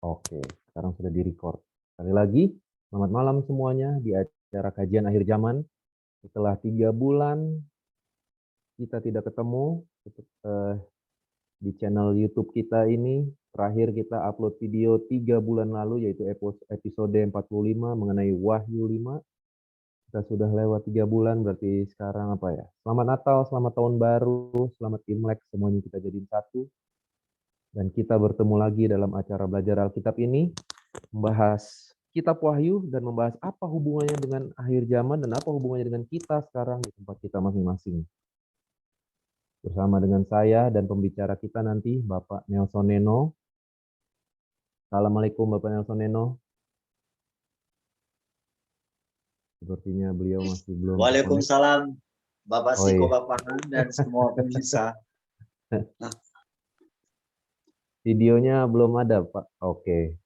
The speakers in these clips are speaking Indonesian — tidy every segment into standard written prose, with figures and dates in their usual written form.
Oke, sekarang sudah di-record. Sekali lagi, selamat malam semuanya di acara kajian akhir zaman. Setelah 3 bulan kita tidak ketemu di channel YouTube kita ini, terakhir kita upload video 3 bulan lalu, yaitu episode 45 mengenai Wahyu 5. Kita sudah lewat 3 bulan, berarti sekarang apa ya? Selamat Natal, selamat Tahun Baru, selamat Imlek, semuanya kita jadiin satu. Dan kita bertemu lagi dalam acara belajar Alkitab ini, membahas kitab Wahyu dan membahas apa hubungannya dengan akhir zaman dan apa hubungannya dengan kita sekarang di tempat kita masing-masing. Bersama dengan saya dan pembicara kita nanti, Bapak Nelson Neno. Assalamualaikum Bapak Nelson Neno. Sepertinya beliau masih belum connect. Waalaikumsalam Bapak Oh, Siko, iya. Bapak Han, dan semua pemirsa. Videonya belum ada, Pak. Oke.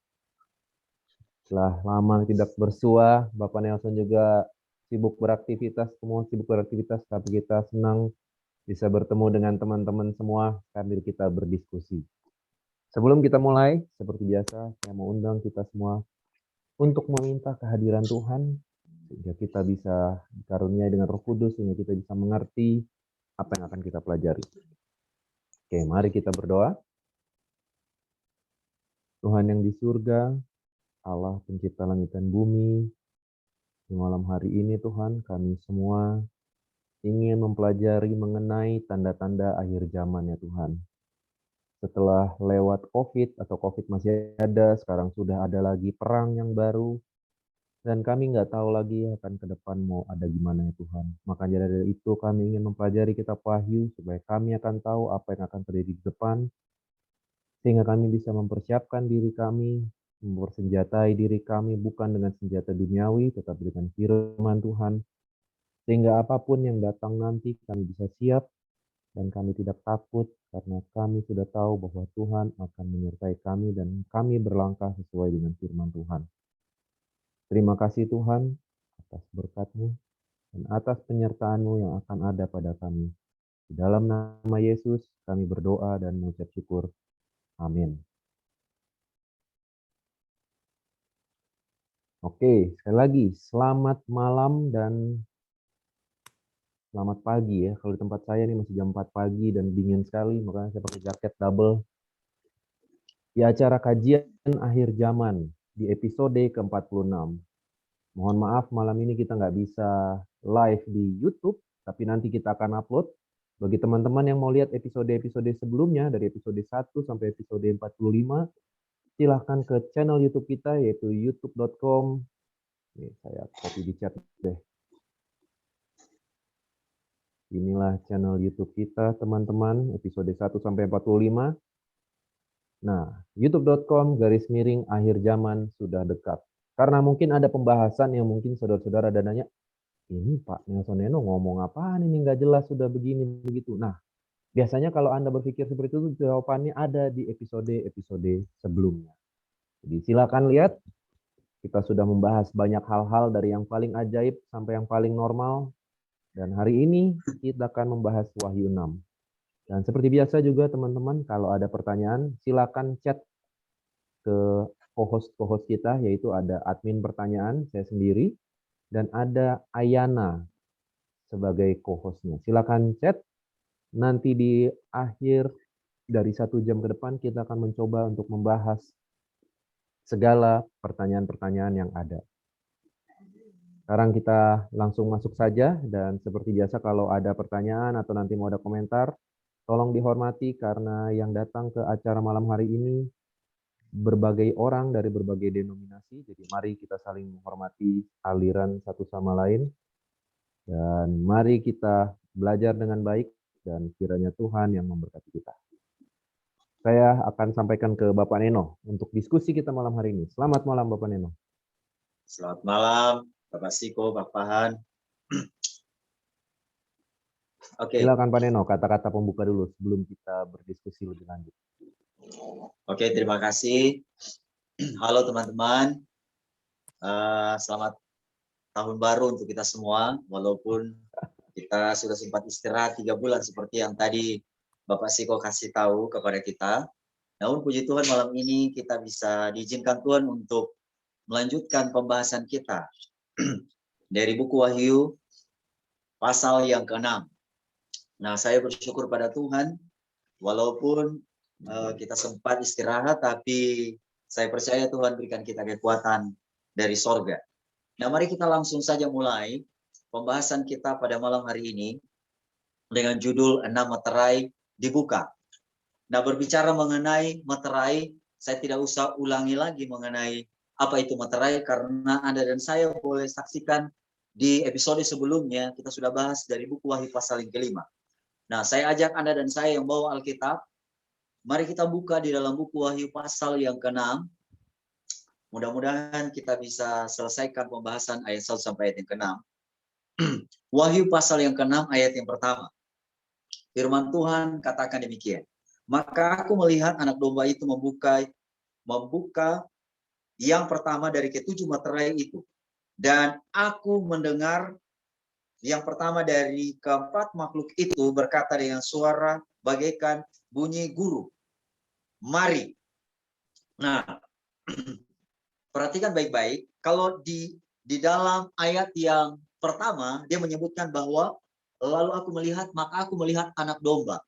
Setelah lama tidak bersua, Bapak Nelson juga sibuk beraktivitas, semua sibuk beraktivitas, tapi kita senang bisa bertemu dengan teman-teman semua sambil kita berdiskusi. Sebelum kita mulai, seperti biasa, saya mau undang kita semua untuk meminta kehadiran Tuhan, sehingga kita bisa dikaruniai dengan Roh Kudus, sehingga kita bisa mengerti apa yang akan kita pelajari. Oke, mari kita berdoa. Tuhan yang di surga, Allah pencipta langit dan bumi, di malam hari ini Tuhan, kami semua ingin mempelajari mengenai tanda-tanda akhir zaman ya Tuhan. Setelah lewat COVID atau COVID masih ada, sekarang sudah ada lagi perang yang baru, dan kami nggak tahu lagi akan ke depan mau ada gimana ya Tuhan. Makanya dari itu kami ingin mempelajari kitab Wahyu, supaya kami akan tahu apa yang akan terjadi di depan, sehingga kami bisa mempersiapkan diri kami, mempersenjatai diri kami bukan dengan senjata duniawi, tetapi dengan firman Tuhan, sehingga apapun yang datang nanti kami bisa siap, dan kami tidak takut karena kami sudah tahu bahwa Tuhan akan menyertai kami dan kami berlangkah sesuai dengan firman Tuhan. Terima kasih Tuhan atas berkat-Mu dan atas penyertaan-Mu yang akan ada pada kami. Di dalam nama Yesus kami berdoa dan mengucap syukur. Amin. Oke, sekali lagi selamat malam dan selamat pagi ya. Kalau di tempat saya ini masih jam 4 pagi dan dingin sekali, makanya saya pakai jaket double. Di acara kajian akhir zaman di episode ke-46. Mohon maaf malam ini kita nggak bisa live di YouTube, tapi nanti kita akan upload. Bagi teman-teman yang mau lihat episode-episode sebelumnya, dari episode 1 sampai episode 45, silahkan ke channel YouTube kita, yaitu youtube.com. Nih, saya copy di chat deh. Inilah channel YouTube kita, teman-teman, episode 1 sampai 45. Nah, youtube.com/akhir zaman sudah dekat. Karena mungkin ada pembahasan yang mungkin saudara-saudara ada nanya, ini Pak Nelson Neno ngomong apaan ini, nggak jelas, sudah begini, begitu. Nah, biasanya kalau Anda berpikir seperti itu, jawabannya ada di episode-episode sebelumnya. Jadi silakan lihat, kita sudah membahas banyak hal-hal dari yang paling ajaib sampai yang paling normal. Dan hari ini kita akan membahas Wahyu 6. Dan seperti biasa juga teman-teman, kalau ada pertanyaan, silakan chat ke co-host kita, yaitu ada admin pertanyaan, saya sendiri, dan ada Ayana sebagai co-hostnya. Silakan chat, nanti di akhir dari 1 jam ke depan kita akan mencoba untuk membahas segala pertanyaan-pertanyaan yang ada. Sekarang kita langsung masuk saja, dan seperti biasa kalau ada pertanyaan atau nanti mau ada komentar, tolong dihormati karena yang datang ke acara malam hari ini berbagai orang dari berbagai denominasi, jadi mari kita saling menghormati aliran satu sama lain, dan mari kita belajar dengan baik, dan kiranya Tuhan yang memberkati kita. Saya akan sampaikan ke Bapak Neno untuk diskusi kita malam hari ini. Selamat malam Bapak Neno. Selamat malam Bapak Siko, Bapak Han. Oke. Silakan Pak Neno, kata-kata pembuka dulu sebelum kita berdiskusi lebih lanjut. Oke, terima kasih. Halo teman-teman. Selamat tahun baru untuk kita semua, walaupun kita sudah sempat istirahat 3 bulan seperti yang tadi Bapak Siko kasih tahu kepada kita. Namun puji Tuhan malam ini kita bisa diizinkan Tuhan untuk melanjutkan pembahasan kita dari buku Wahyu pasal yang ke-6. Nah, saya bersyukur pada Tuhan walaupun kita sempat istirahat, tapi saya percaya Tuhan berikan kita kekuatan dari sorga. Nah, mari kita langsung saja mulai pembahasan kita pada malam hari ini dengan judul 6 meterai dibuka. Nah, berbicara mengenai meterai, saya tidak usah ulangi lagi mengenai apa itu meterai, karena Anda dan saya boleh saksikan di episode sebelumnya, kita sudah bahas dari buku Wahyu pasal yang ke-5. Nah, saya ajak Anda dan saya yang bawa Alkitab, mari kita buka di dalam buku Wahyu pasal yang ke-6. Mudah-mudahan kita bisa selesaikan pembahasan ayat 1 sampai ayat yang ke-6. Wahyu pasal yang ke-6 ayat yang pertama. Firman Tuhan katakan demikian. Maka aku melihat anak domba itu membuka yang pertama dari ke-7 meterai itu. Dan aku mendengar yang pertama dari keempat makhluk itu berkata dengan suara bagaikan bunyi guru. Mari. Nah, perhatikan baik-baik. Kalau di dalam ayat yang pertama, dia menyebutkan bahwa lalu aku melihat, maka aku melihat anak domba.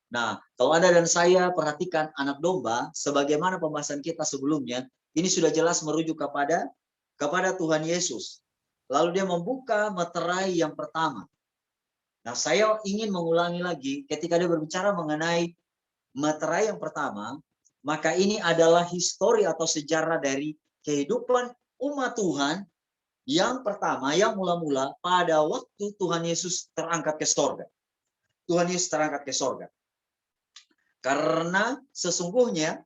Nah, kalau Anda dan saya perhatikan anak domba, sebagaimana pembahasan kita sebelumnya, ini sudah jelas merujuk kepada Tuhan Yesus. Lalu dia membuka meterai yang pertama. Nah, saya ingin mengulangi lagi, ketika dia berbicara mengenai meterai yang pertama, maka ini adalah histori atau sejarah dari kehidupan umat Tuhan yang pertama, yang mula-mula pada waktu Tuhan Yesus terangkat ke sorga. Tuhan Yesus terangkat ke sorga. Karena sesungguhnya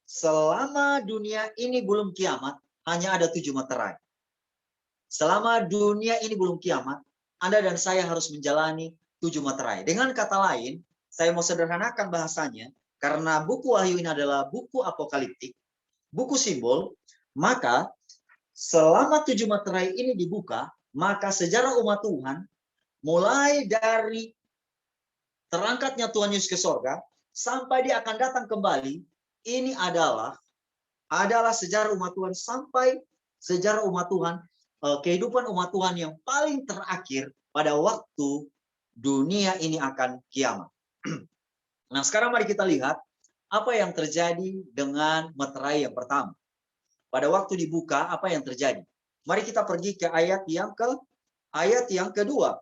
selama dunia ini belum kiamat, hanya ada 7 meterai. Selama dunia ini belum kiamat, Anda dan saya harus menjalani 7 meterai. Dengan kata lain, saya mau sederhanakan bahasanya, karena buku Wahyu ini adalah buku apokaliptik, buku simbol, maka selama 7 meterai ini dibuka, maka sejarah umat Tuhan, mulai dari terangkatnya Tuhan Yesus ke sorga, sampai dia akan datang kembali, ini adalah sejarah umat Tuhan sampai sejarah umat Tuhan, kehidupan umat Tuhan yang paling terakhir pada waktu dunia ini akan kiamat. Nah, sekarang mari kita lihat apa yang terjadi dengan meterai yang pertama. Pada waktu dibuka, apa yang terjadi? Mari kita pergi ke ayat yang kedua.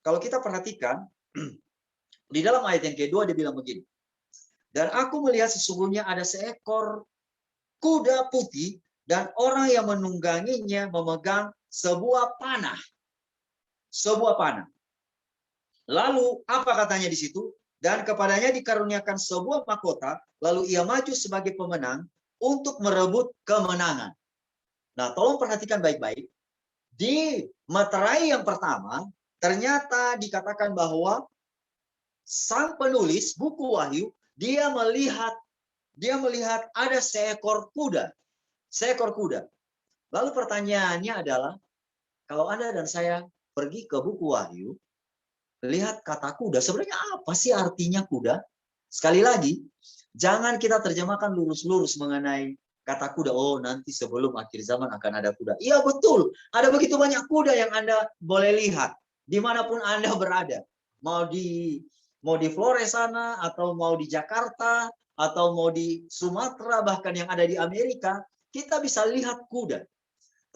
Kalau kita perhatikan, di dalam ayat yang kedua dia bilang begini. Dan aku melihat sesungguhnya ada seekor kuda putih dan orang yang menungganginya memegang sebuah panah. Sebuah panah. Lalu apa katanya di situ? Dan kepadanya dikaruniakan sebuah mahkota, lalu ia maju sebagai pemenang untuk merebut kemenangan. Nah, tolong perhatikan baik-baik. Di meterai yang pertama, ternyata dikatakan bahwa sang penulis buku Wahyu, dia melihat ada seekor kuda. Seekor kuda. Lalu pertanyaannya adalah, kalau Anda dan saya pergi ke buku Wahyu, lihat kata kuda, sebenarnya apa sih artinya kuda? Sekali lagi, jangan kita terjemahkan lurus-lurus mengenai kata kuda. Oh, nanti sebelum akhir zaman akan ada kuda. Iya, betul. Ada begitu banyak kuda yang Anda boleh lihat dimanapun Anda berada. Mau di Flores sana, atau mau di Jakarta, atau mau di Sumatera, bahkan yang ada di Amerika, kita bisa lihat kuda.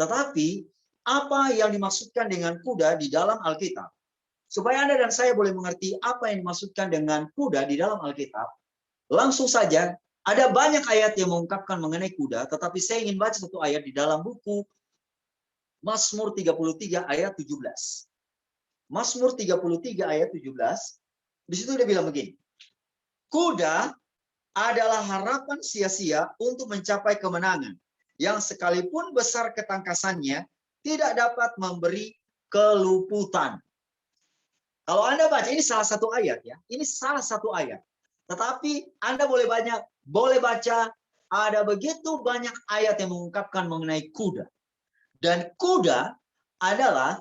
Tetapi apa yang dimaksudkan dengan kuda di dalam Alkitab? Supaya Anda dan saya boleh mengerti apa yang dimaksudkan dengan kuda di dalam Alkitab, langsung saja ada banyak ayat yang mengungkapkan mengenai kuda, tetapi saya ingin baca satu ayat di dalam buku Mazmur 33 ayat 17. Mazmur 33 ayat 17, di situ dia bilang begini. Kuda adalah harapan sia-sia untuk mencapai kemenangan, yang sekalipun besar ketangkasannya, tidak dapat memberi keluputan. Kalau Anda baca, ini salah satu ayat ya. Ini salah satu ayat. Tetapi Anda boleh baca ada begitu banyak ayat yang mengungkapkan mengenai kuda. Dan kuda adalah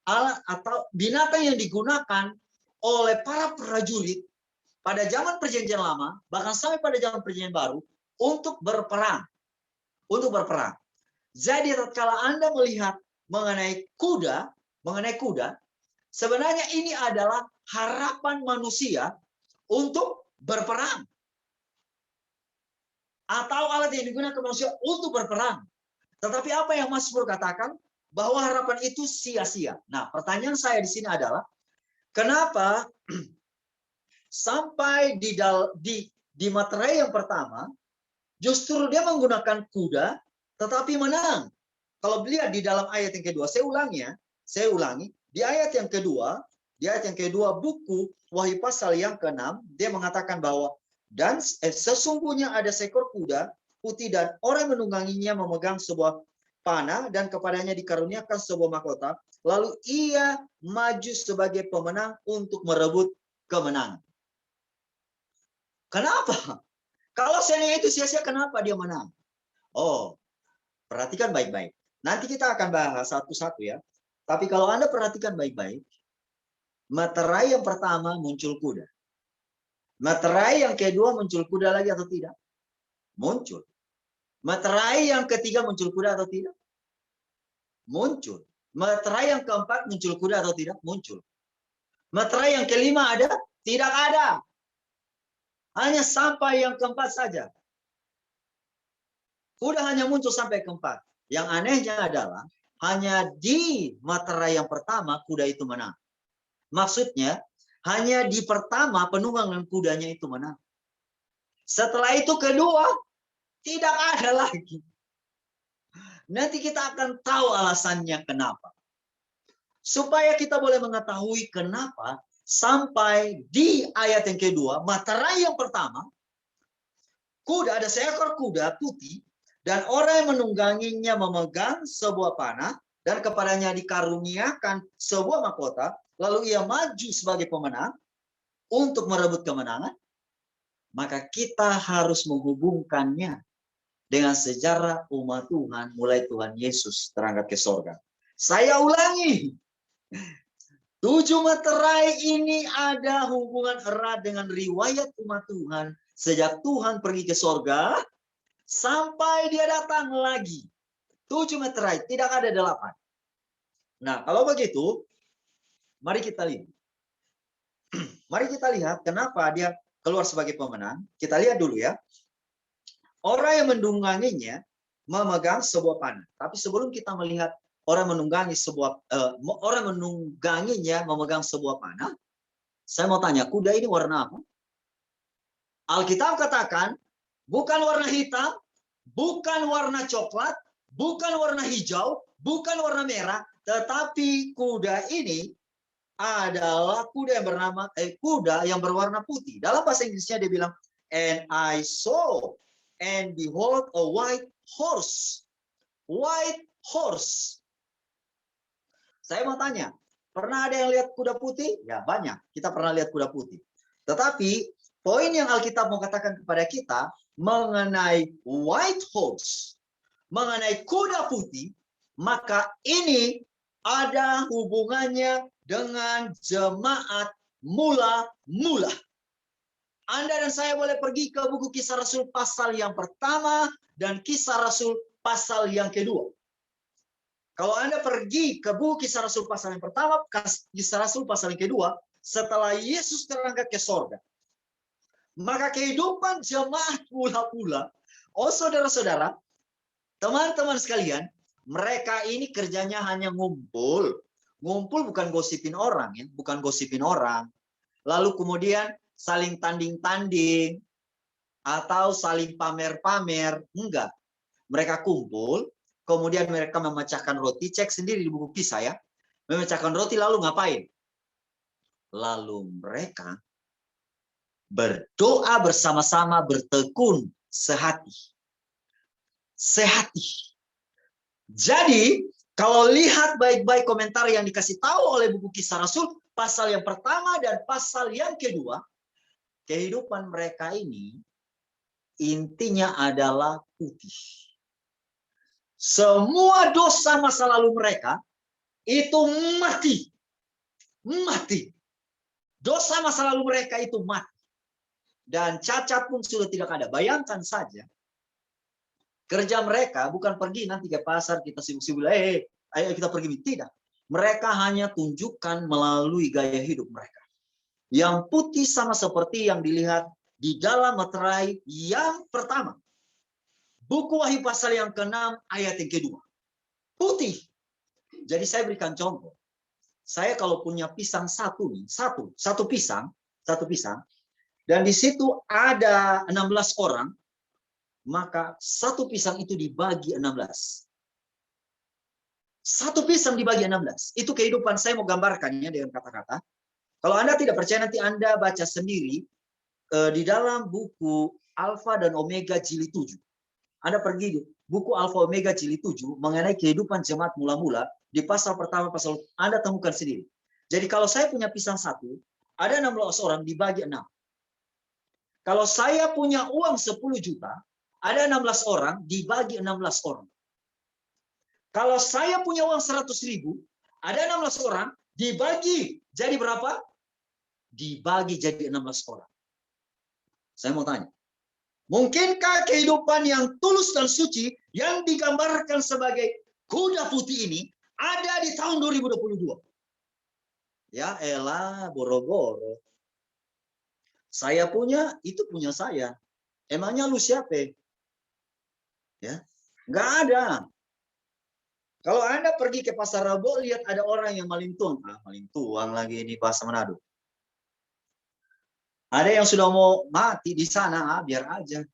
alat atau binatang yang digunakan oleh para prajurit pada zaman perjanjian lama, bahkan sampai pada zaman perjanjian baru, untuk berperang. Untuk berperang. Jadi tatkala Anda melihat mengenai kuda, sebenarnya ini adalah harapan manusia untuk berperang. Atau alat yang digunakan manusia untuk berperang. Tetapi apa yang Mazmur katakan? Bahwa harapan itu sia-sia. Nah, pertanyaan saya di sini adalah, kenapa sampai di materai yang pertama, justru dia menggunakan kuda, tetapi menang. Kalau lihat di dalam ayat yang kedua, saya ulangi, di ayat yang kedua buku Wahyu pasal yang ke-6, dia mengatakan bahwa dan sesungguhnya ada seekor kuda putih dan orang menungganginya memegang sebuah panah dan kepadanya dikaruniakan sebuah mahkota, lalu ia maju sebagai pemenang untuk merebut kemenangan. Kenapa? Kalau seandainya itu sia-sia, kenapa dia menang? Oh, perhatikan baik-baik. Nanti kita akan bahas satu-satu ya. Tapi kalau Anda perhatikan baik-baik, materai yang pertama muncul kuda. Materai yang kedua muncul kuda lagi atau tidak? Muncul. Materai yang ketiga muncul kuda atau tidak? Muncul. Materai yang keempat muncul kuda atau tidak? Muncul. Materai yang kelima ada? Tidak ada. Hanya sampai yang keempat saja. Kuda hanya muncul sampai keempat. Yang anehnya adalah hanya di materai yang pertama kuda itu menang. Maksudnya hanya di pertama penunggangan kudanya itu menang. Setelah itu kedua tidak ada lagi. Nanti kita akan tahu alasannya kenapa. Supaya kita boleh mengetahui kenapa sampai di ayat yang kedua, materai yang pertama, kuda, ada seekor kuda putih, dan orang yang menungganginya memegang sebuah panah, dan kepadanya dikaruniakan sebuah mahkota, lalu ia maju sebagai pemenang untuk merebut kemenangan, maka kita harus menghubungkannya dengan sejarah umat Tuhan mulai Tuhan Yesus terangkat ke sorga. Saya ulangi, 7 materai ini ada hubungan erat dengan riwayat umat Tuhan sejak Tuhan pergi ke sorga sampai dia datang lagi. 7 materai, tidak ada 8. Nah, kalau begitu, mari kita lihat. Mari kita lihat kenapa dia keluar sebagai pemenang. Kita lihat dulu ya. Orang yang menungganginya memegang sebuah panah. Tapi sebelum kita melihat orang menungganginya memegang sebuah panah, saya mau tanya, kuda ini warna apa? Alkitab katakan bukan warna hitam, bukan warna coklat, bukan warna hijau, bukan warna merah, tetapi kuda ini adalah kuda yang berwarna putih. Dalam bahasa Inggrisnya dia bilang, and I saw and behold a white horse. White horse. Saya mau tanya, pernah ada yang lihat kuda putih? Ya banyak, kita pernah lihat kuda putih. Tetapi poin yang Alkitab mau katakan kepada kita mengenai white horse, mengenai kuda putih, maka ini ada hubungannya dengan jemaat mula-mula. Anda dan saya boleh pergi ke buku Kisah Rasul pasal yang pertama dan Kisah Rasul pasal yang kedua. Kalau Anda pergi ke buku Kisah Rasul pasal yang pertama, Kisah Rasul pasal yang kedua, setelah Yesus terangkat ke sorga, maka kehidupan jemaat mula-mula, oh saudara-saudara, teman-teman sekalian, mereka ini kerjanya hanya ngumpul. Ngumpul bukan gosipin orang, ya, bukan gosipin orang. Lalu kemudian saling tanding-tanding atau saling pamer-pamer, enggak. Mereka kumpul, kemudian mereka memecahkan roti, cek sendiri di buku Kisah ya. Memecahkan roti lalu ngapain? Lalu mereka berdoa bersama-sama, bertekun sehati. Sehati. Jadi, kalau lihat baik-baik komentar yang dikasih tahu oleh buku Kisah Rasul, pasal yang pertama dan pasal yang kedua, kehidupan mereka ini intinya adalah putih. Semua dosa masa lalu mereka itu mati. Mati. Dosa masa lalu mereka itu mati. dan cacat pun sudah tidak ada. Bayangkan saja, kerja mereka bukan pergi nanti ke pasar, kita sibuk-sibuk, ayo kita pergi. Tidak. Mereka hanya tunjukkan melalui gaya hidup mereka. Yang putih sama seperti yang dilihat di dalam materai yang pertama. Buku Wahyu pasal yang ke-6 ayat yang kedua. Putih. Jadi saya berikan contoh. Saya kalau punya pisang satu pisang, dan di situ ada 16 orang, maka satu pisang itu dibagi 16. Satu pisang dibagi 16. Itu kehidupan saya mau gambarkannya dengan kata-kata. Kalau Anda tidak percaya, nanti Anda baca sendiri di dalam buku Alfa dan Omega jilid 7. Anda pergi di buku Alfa Omega jilid 7 mengenai kehidupan jemaat mula-mula di pasal pertama, pasal Anda temukan sendiri. Jadi kalau saya punya pisang satu, ada 16 orang dibagi 6. Kalau saya punya uang 10 juta, ada 16 orang dibagi 16 orang. Kalau saya punya uang 100.000, ada 16 orang dibagi jadi berapa? Dibagi jadi 16 orang. Saya mau tanya, mungkinkah kehidupan yang tulus dan suci yang digambarkan sebagai kuda putih ini ada di tahun 2022? Ya elah, boro-boro. Saya punya, itu punya saya. Emangnya lu siapa? Ya, nggak ada. Kalau Anda pergi ke pasar Rebo, lihat ada orang yang maling tuang. Maling tuang lagi ini bahasa Manado. Ada yang sudah mau mati di sana, biar aja.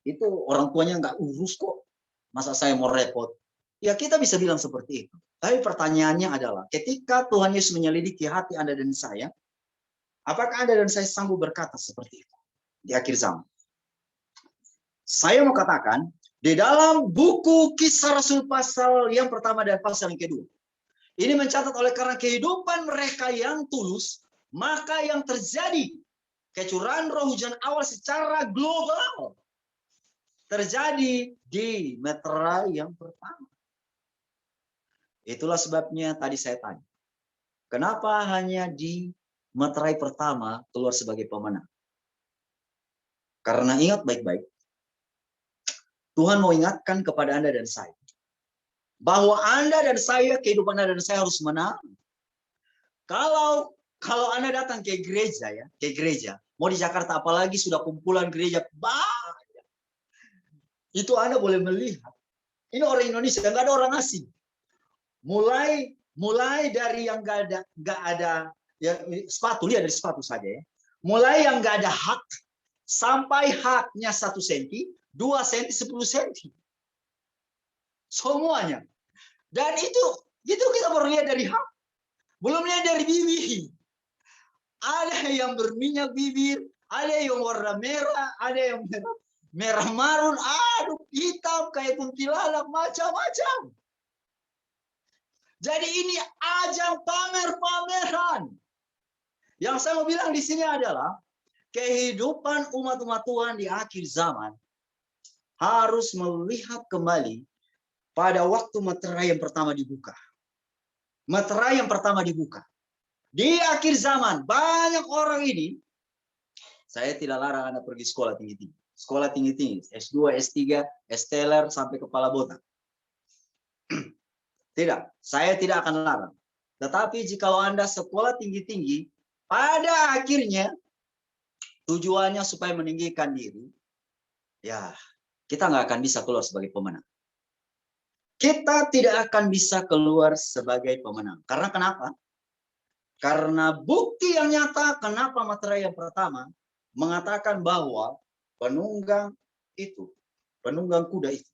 Itu orang tuanya nggak urus kok. Masa saya mau repot? Ya kita bisa bilang seperti itu. Tapi pertanyaannya adalah, ketika Tuhan Yesus menyelidiki hati Anda dan saya, apakah Anda dan saya sanggup berkata seperti itu di akhir zaman? Saya mau katakan, di dalam buku Kisah Rasul pasal yang pertama dan pasal yang kedua, ini mencatat oleh karena kehidupan mereka yang tulus, maka yang terjadi kecurahan roh hujan awal secara global terjadi di meterai yang pertama. Itulah sebabnya tadi saya tanya, kenapa hanya di meterai pertama keluar sebagai pemenang? Karena ingat baik-baik, Tuhan mau ingatkan kepada Anda dan saya, bahwa Anda dan saya, kehidupan Anda dan saya harus menang. Kalau Anda datang ke gereja, mau di Jakarta apalagi sudah kumpulan gereja banyak, itu Anda boleh melihat. Ini orang Indonesia, nggak ada orang asing. Mulai dari yang nggak ada ya, sepatu, lihat dari sepatu saja ya. Mulai yang nggak ada hak sampai haknya 1 senti, 2 senti, 10 senti. Semuanya. Dan itu kita baru lihat dari hak. Belum lihat dari bibir. Ada yang berminyak bibir, ada yang warna merah, ada yang merah marun, aduh hitam kayak kuntilanak, macam-macam. Jadi ini ajang pamer-pameran. Yang saya mau bilang di sini adalah kehidupan umat-umat Tuhan di akhir zaman harus melihat kembali pada waktu meterai yang pertama dibuka. Meterai yang pertama dibuka. Di akhir zaman, banyak orang ini, saya tidak larang Anda pergi sekolah tinggi-tinggi. Sekolah tinggi-tinggi, S2, S3, S-teler, sampai kepala botak. Tidak, saya tidak akan larang. Tetapi jika Anda sekolah tinggi-tinggi, pada akhirnya tujuannya supaya meninggikan diri, ya kita nggak akan bisa keluar sebagai pemenang. Kita tidak akan bisa keluar sebagai pemenang. Karena kenapa? Karena bukti yang nyata kenapa meterai yang pertama mengatakan bahwa penunggang kuda itu,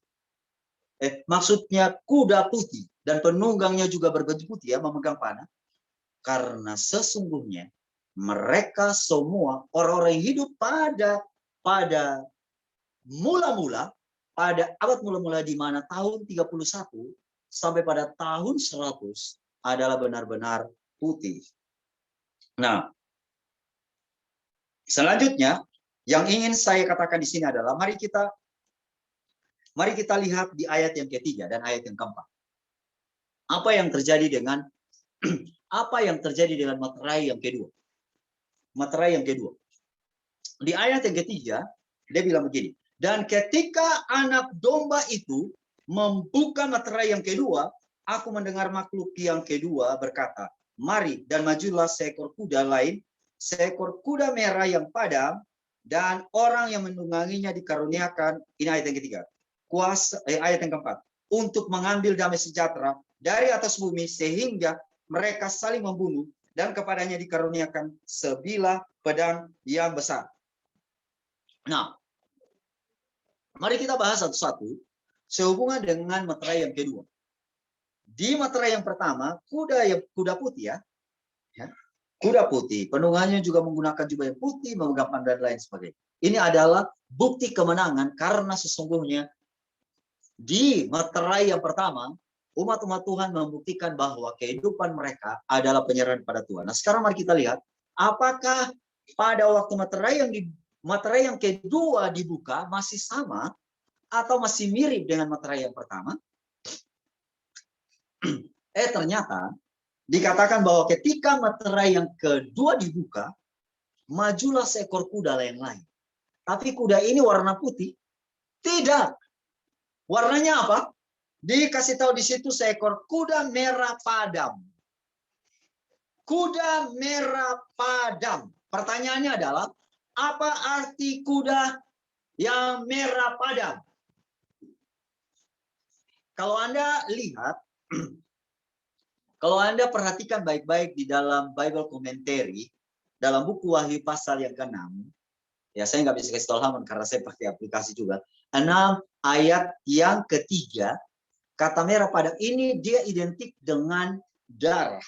maksudnya kuda putih dan penunggangnya juga berbaju putih ya, memegang panah. Karena sesungguhnya mereka semua orang-orang yang hidup pada mula-mula, pada abad mula-mula di mana tahun 31 sampai pada tahun 100 adalah benar-benar putih. Nah, selanjutnya yang ingin saya katakan di sini adalah mari kita lihat di ayat yang ketiga dan ayat yang keempat. Apa yang terjadi dengan meterai yang kedua? Meterai yang kedua. Di ayat yang ketiga, dia bilang begini. Dan ketika anak domba itu membuka materai yang kedua, aku mendengar makhluk yang kedua berkata, mari dan majulah seekor kuda lain, seekor kuda merah yang padam, dan orang yang menungganginya dikaruniakan, ini ayat yang ketiga, ayat yang keempat, untuk mengambil damai sejahtera dari atas bumi sehingga mereka saling membunuh, dan kepadanya dikaruniakan sebilah pedang yang besar. Nah, mari kita bahas satu-satu sehubungan dengan materai yang kedua. Di materai yang pertama, kuda putih ya. Kuda putih, penunggannya juga menggunakan jubah yang putih, memegang panah dan lain sebagainya. Ini adalah bukti kemenangan karena sesungguhnya di materai yang pertama, umat-umat Tuhan membuktikan bahwa kehidupan mereka adalah penyerahan pada Tuhan. Nah, sekarang mari kita lihat apakah pada waktu materai yang kedua dibuka masih sama atau masih mirip dengan materai yang pertama? Ternyata dikatakan bahwa ketika materai yang kedua dibuka, majulah seekor kuda lain-lain. Tapi kuda ini warna putih? Tidak. Warnanya apa? Dikasih tahu di situ seekor kuda merah padam. Kuda merah padam. Pertanyaannya adalah, apa arti kuda yang merah padam? Kalau Anda lihat, kalau Anda perhatikan baik-baik di dalam Bible Commentary, dalam buku Wahyu pasal yang ke-6, ya saya nggak bisa kasih tahu halaman karena saya pakai aplikasi juga. 6 ayat yang ketiga, kata merah padam ini dia identik dengan darah.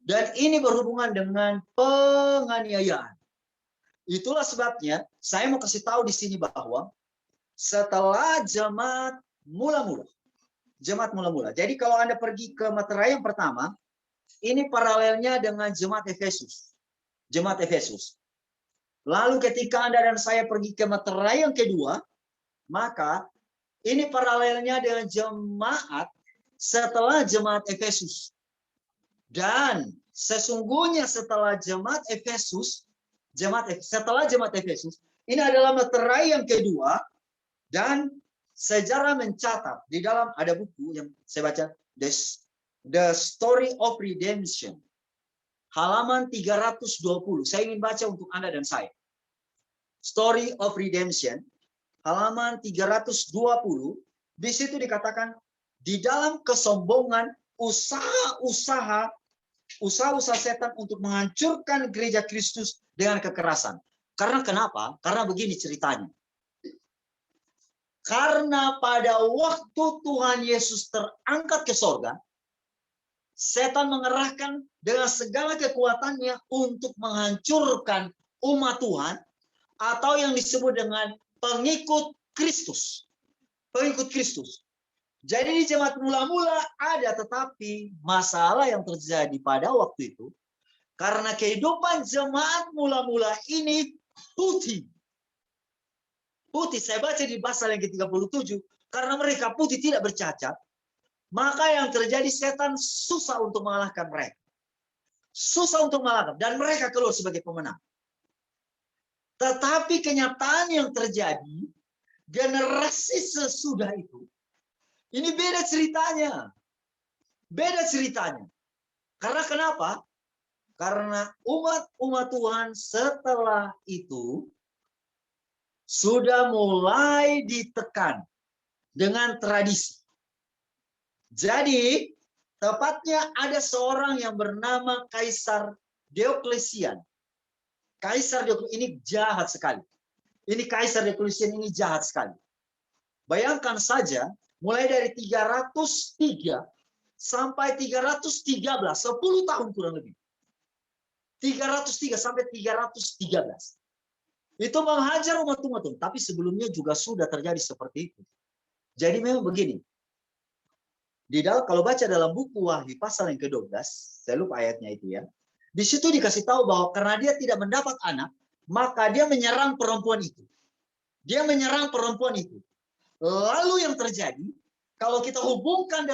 Dan ini berhubungan dengan penganiayaan. Itulah sebabnya saya mau kasih tahu di sini bahwa setelah jemaat mula-mula. Jadi kalau Anda pergi ke materai yang pertama, ini paralelnya dengan jemaat Efesus. Jemaat Efesus. Lalu ketika Anda dan saya pergi ke materai yang kedua, maka ini paralelnya dengan jemaat setelah jemaat Efesus. Dan sesungguhnya setelah jemaat Efesus, ini adalah materai yang kedua, dan sejarah mencatat di dalam ada buku yang saya baca, The Story of Redemption, halaman 320. Saya ingin baca untuk Anda dan saya. Story of Redemption, halaman 320. Di situ dikatakan, di dalam kesombongan usaha-usaha setan untuk menghancurkan gereja Kristus dengan kekerasan. Karena kenapa? Karena begini ceritanya. Karena pada waktu Tuhan Yesus terangkat ke sorga, setan mengerahkan dengan segala kekuatannya untuk menghancurkan umat Tuhan, atau yang disebut dengan pengikut Kristus. Pengikut Kristus. Jadi di jemaat mula-mula ada, tetapi masalah yang terjadi pada waktu itu, karena kehidupan jemaat mula-mula ini putih. Putih, saya baca di pasal yang ke-37, karena mereka putih tidak bercacat, maka yang terjadi setan susah untuk mengalahkan mereka. Susah untuk mengalahkan, dan mereka keluar sebagai pemenang. Tetapi kenyataan yang terjadi, generasi sesudah itu, ini beda ceritanya. Beda ceritanya. Karena kenapa? Karena umat Tuhan setelah itu sudah mulai ditekan dengan tradisi. Jadi, tepatnya ada seorang yang bernama Kaisar Dioklesian. Kaisar Dioklesian ini jahat sekali. Ini Kaisar Dioklesian ini jahat sekali. Bayangkan saja, mulai dari 303 sampai 313, 10 tahun kurang lebih. 303 sampai 313. Itu menghajar umat-umat, tapi sebelumnya juga sudah terjadi seperti itu. Jadi memang begini. Di dalam, kalau baca dalam buku Wahyu pasal yang ke-12, saya lupa ayatnya itu ya. Di situ dikasih tahu bahwa karena dia tidak mendapat anak, maka dia menyerang perempuan itu. Dia menyerang perempuan itu. Lalu yang terjadi, kalau kita hubungkan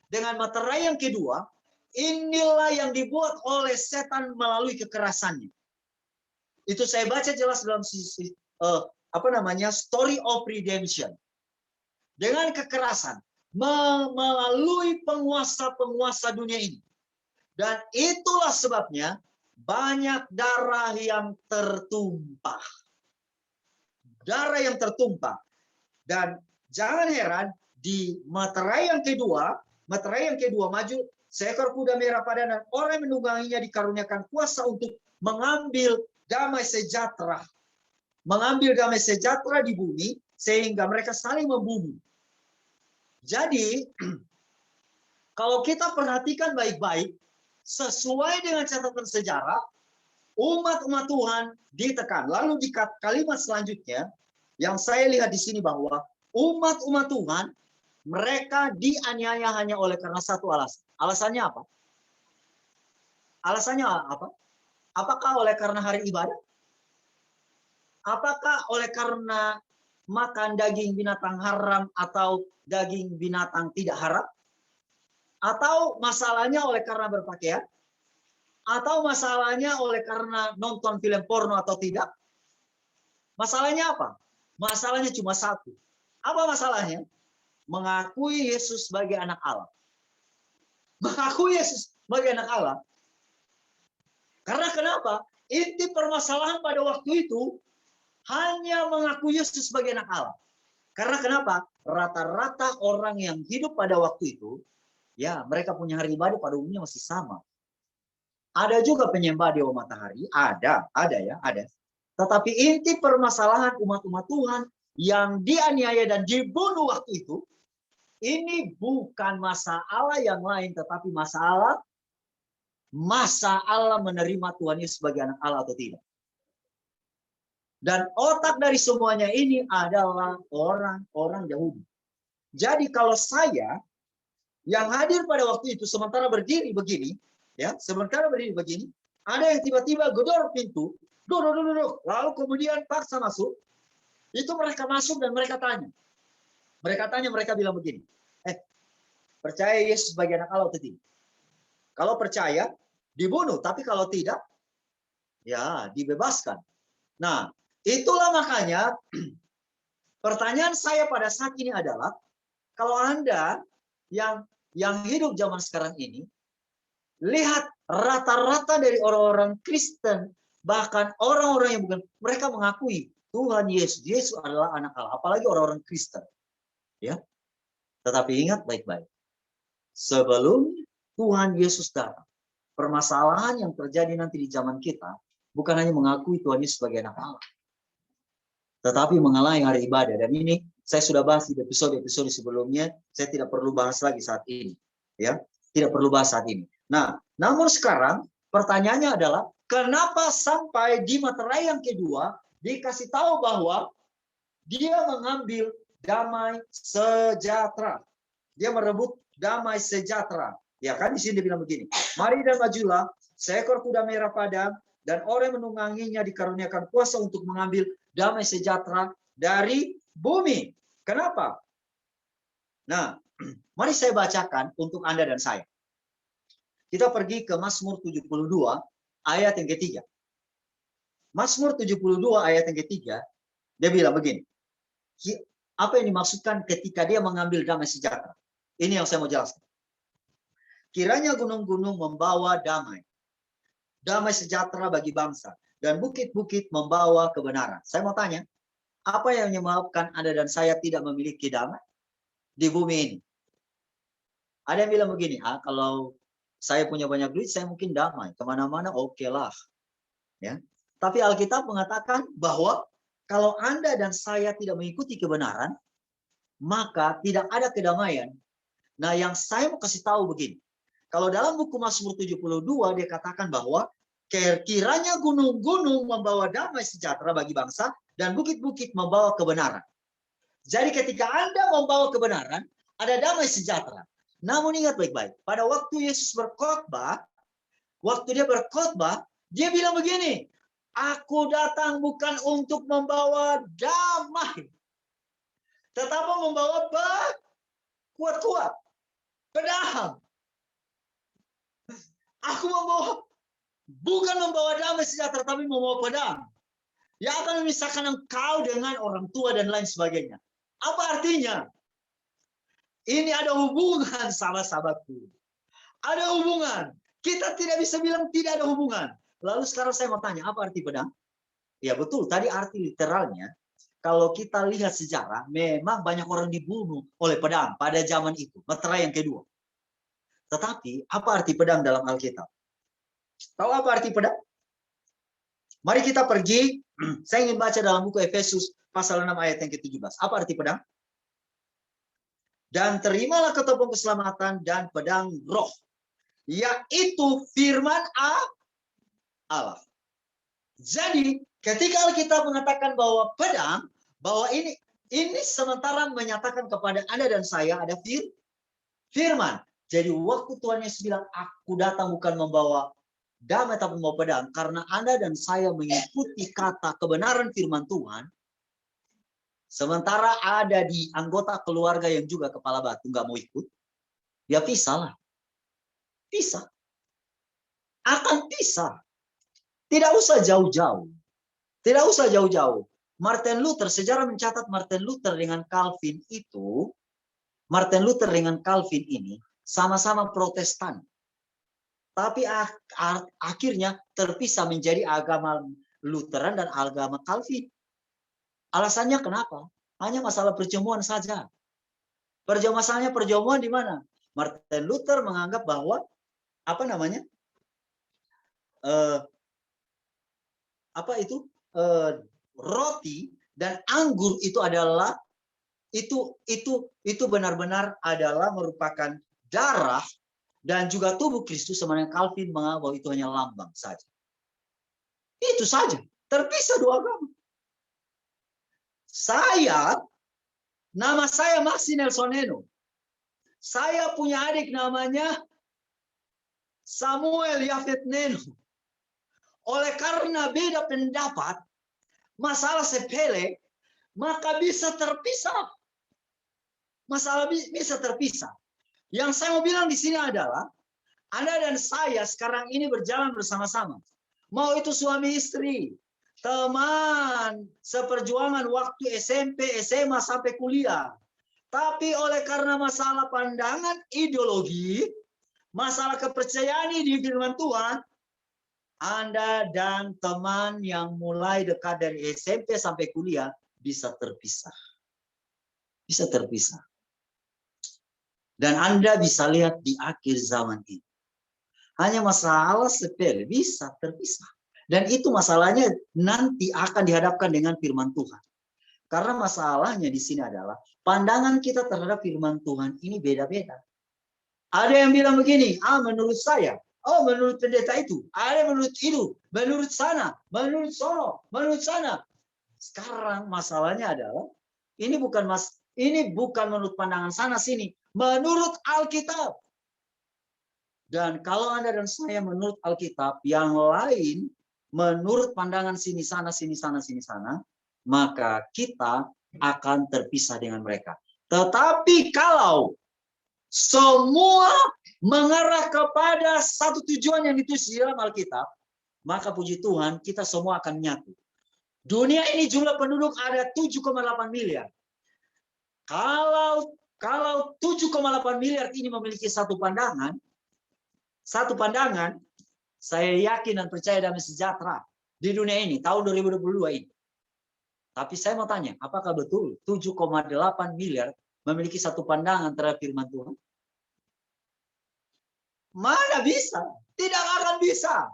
dengan materai yang kedua, inilah yang dibuat oleh setan melalui kekerasannya. Itu saya baca jelas dalam sisi story of redemption. Dengan kekerasan melalui penguasa-penguasa dunia ini. Dan itulah sebabnya banyak darah yang tertumpah. Darah yang tertumpah. Dan jangan heran di materai yang kedua maju seekor kuda merah pada dan orang yang menungganginya dikaruniakan kuasa untuk mengambil damai sejahtera. Mengambil damai sejahtera di bumi sehingga mereka saling membunuh. Jadi kalau kita perhatikan baik-baik sesuai dengan catatan sejarah, umat-umat Tuhan ditekan. Lalu di kalimat selanjutnya yang saya lihat di sini bahwa umat-umat Tuhan mereka dianiaya hanya oleh karena satu alasan. Alasannya apa? Alasannya apa? Apakah oleh karena hari ibadah? Apakah oleh karena makan daging binatang haram atau daging binatang tidak haram? Atau masalahnya oleh karena berpakaian? Atau masalahnya oleh karena nonton film porno atau tidak? Masalahnya apa? Masalahnya cuma satu. Apa masalahnya? Mengakui Yesus sebagai anak Allah. Mengakui Yesus sebagai anak Allah. Karena kenapa? Inti permasalahan pada waktu itu hanya mengakui Yesus sebagai anak Allah. Karena kenapa? Rata-rata orang yang hidup pada waktu itu, ya mereka punya hari ibadah pada umumnya masih sama. Ada juga penyembah dewa matahari, ada. Tetapi inti permasalahan umat-umat Tuhan yang dianiaya dan dibunuh waktu itu, ini bukan masalah yang lain, tetapi masalah menerima Tuhan Yesus sebagai anak Allah atau tidak. Dan otak dari semuanya ini adalah orang-orang Yahudi. Jadi kalau saya yang hadir pada waktu itu sementara berdiri begini, ada yang tiba-tiba gedor pintu, duduk, lalu kemudian paksa masuk. Itu mereka masuk dan mereka tanya. Mereka bilang begini, percaya Yesus sebagai anak Allah atau tidak? Kalau percaya, dibunuh. Tapi kalau tidak, ya dibebaskan. Nah, itulah makanya pertanyaan saya pada saat ini adalah, kalau Anda yang hidup zaman sekarang ini, lihat rata-rata dari orang-orang Kristen, bahkan orang-orang yang bukan, mereka mengakui Tuhan Yesus adalah anak Allah, apalagi orang-orang Kristen. Ya. Tetapi ingat baik-baik. Sebelum Tuhan Yesus datang, permasalahan yang terjadi nanti di zaman kita bukan hanya mengakui Tuhan Yesus sebagai anak Allah, tetapi mengalami hari ibadah. Dan ini saya sudah bahas di episode-episode sebelumnya, saya tidak perlu bahas lagi saat ini. Ya, tidak perlu bahas saat ini. Nah, namun sekarang pertanyaannya adalah, kenapa sampai di materai yang kedua dikasih tahu bahwa dia mengambil damai sejahtera. Dia merebut damai sejahtera. Ya kan, di sini dia bilang begini, mari dan majulah, seekor kuda merah padam, dan orang yang menungganginya dikaruniakan kuasa untuk mengambil damai sejahtera dari bumi. Kenapa? Nah, mari saya bacakan untuk Anda dan saya. Kita pergi ke Mazmur 72 ayat yang ketiga. Mazmur 72 ayat yang ketiga, dia bilang begini. Apa yang dimaksudkan ketika dia mengambil damai sejahtera? Ini yang saya mau jelaskan. Kiranya gunung-gunung membawa damai sejahtera bagi bangsa, dan bukit-bukit membawa kebenaran. Saya mau tanya, apa yang menyebabkan Anda dan saya tidak memiliki damai di bumi ini? Ada yang bilang begini, kalau saya punya banyak duit, saya mungkin damai. Kemana-mana oke lah. Ya. Tapi Alkitab mengatakan bahwa kalau Anda dan saya tidak mengikuti kebenaran, maka tidak ada kedamaian. Nah, yang saya mau kasih tahu begini. Kalau dalam buku Mazmur 72, dia katakan bahwa kiranya gunung-gunung membawa damai sejahtera bagi bangsa, dan bukit-bukit membawa kebenaran. Jadi ketika Anda membawa kebenaran, ada damai sejahtera. Namun ingat baik-baik, pada waktu Yesus berkhotbah, dia bilang begini, aku datang bukan untuk membawa damai, tetapi membawa kuat-kuat, pedang. Aku bukan membawa damai sejahtera, tapi membawa pedang. Yang akan memisahkan engkau dengan orang tua dan lain sebagainya. Apa artinya? Ini ada hubungan, sahabat-sahabatku. Ada hubungan. Kita tidak bisa bilang tidak ada hubungan. Lalu sekarang saya mau tanya, apa arti pedang? Ya betul, tadi arti literalnya. Kalau kita lihat sejarah, memang banyak orang dibunuh oleh pedang pada zaman itu. Meterai yang kedua. Tetapi, apa arti pedang dalam Alkitab? Tahu apa arti pedang? Mari kita pergi, saya ingin baca dalam buku Efesus pasal 6 ayat yang ke-17. Apa arti pedang? Dan terimalah ketopong keselamatan dan pedang roh, yaitu firman Allah. Jadi, ketika Alkitab mengatakan bahwa pedang, bahwa ini sementara menyatakan kepada Anda dan saya ada firman. Jadi waktu Tuhan Yesus bilang, aku datang bukan membawa damai tapi membawa pedang, karena Anda dan saya mengikuti kata kebenaran firman Tuhan, sementara ada di anggota keluarga yang juga kepala batu, nggak mau ikut, ya pisah lah. Pisah. Akan pisah. Tidak usah jauh-jauh. Tidak usah jauh-jauh. Martin Luther, sejarah mencatat Martin Luther dengan Calvin itu, Martin Luther dengan Calvin ini sama-sama Protestan. Tapi akhirnya terpisah menjadi agama Lutheran dan agama Calvin. Alasannya kenapa? Hanya masalah perjamuan saja. Masalahnya perjamuan di mana? Martin Luther menganggap bahwa roti dan anggur itu adalah itu benar-benar adalah merupakan darah dan juga tubuh Kristus, sebenarnya Calvin menganggap bahwa itu hanya lambang saja. Itu saja, terpisah dua agama. Nama saya Maxi Nelson Neno. Saya punya adik namanya Samuel Yafet Neno. Oleh karena beda pendapat, masalah sepele, maka bisa terpisah. Masalah bisa terpisah. Yang saya mau bilang di sini adalah, Anda dan saya sekarang ini berjalan bersama-sama. Mau itu suami istri, teman seperjuangan waktu SMP, SMA sampai kuliah. Tapi oleh karena masalah pandangan ideologi, masalah kepercayaan di firman Tuhan, Anda dan teman yang mulai dekat dari SMP sampai kuliah bisa terpisah. Bisa terpisah. Dan Anda bisa lihat di akhir zaman ini. Hanya masalah sepele bisa terpisah. Dan itu masalahnya nanti akan dihadapkan dengan firman Tuhan. Karena masalahnya di sini adalah pandangan kita terhadap firman Tuhan ini beda-beda. Ada yang bilang begini, menurut saya, menurut pendeta itu, ada menurut itu, menurut sana, menurut sono, menurut sana. Sekarang masalahnya adalah ini bukan menurut pandangan sana sini, menurut Alkitab. Dan kalau Anda dan saya menurut Alkitab, yang lain menurut pandangan sini sana, maka kita akan terpisah dengan mereka. Tetapi kalau semua mengarah kepada satu tujuan yang ditulis di dalam Alkitab, maka puji Tuhan kita semua akan menyatu. Dunia ini jumlah penduduk ada 7,8 miliar. Kalau 7,8 miliar ini memiliki satu pandangan, saya yakin dan percaya damai sejahtera di dunia ini tahun 2022 ini. Tapi saya mau tanya, apakah betul 7,8 miliar memiliki satu pandangan terhadap firman Tuhan? Mana bisa? Tidak akan bisa.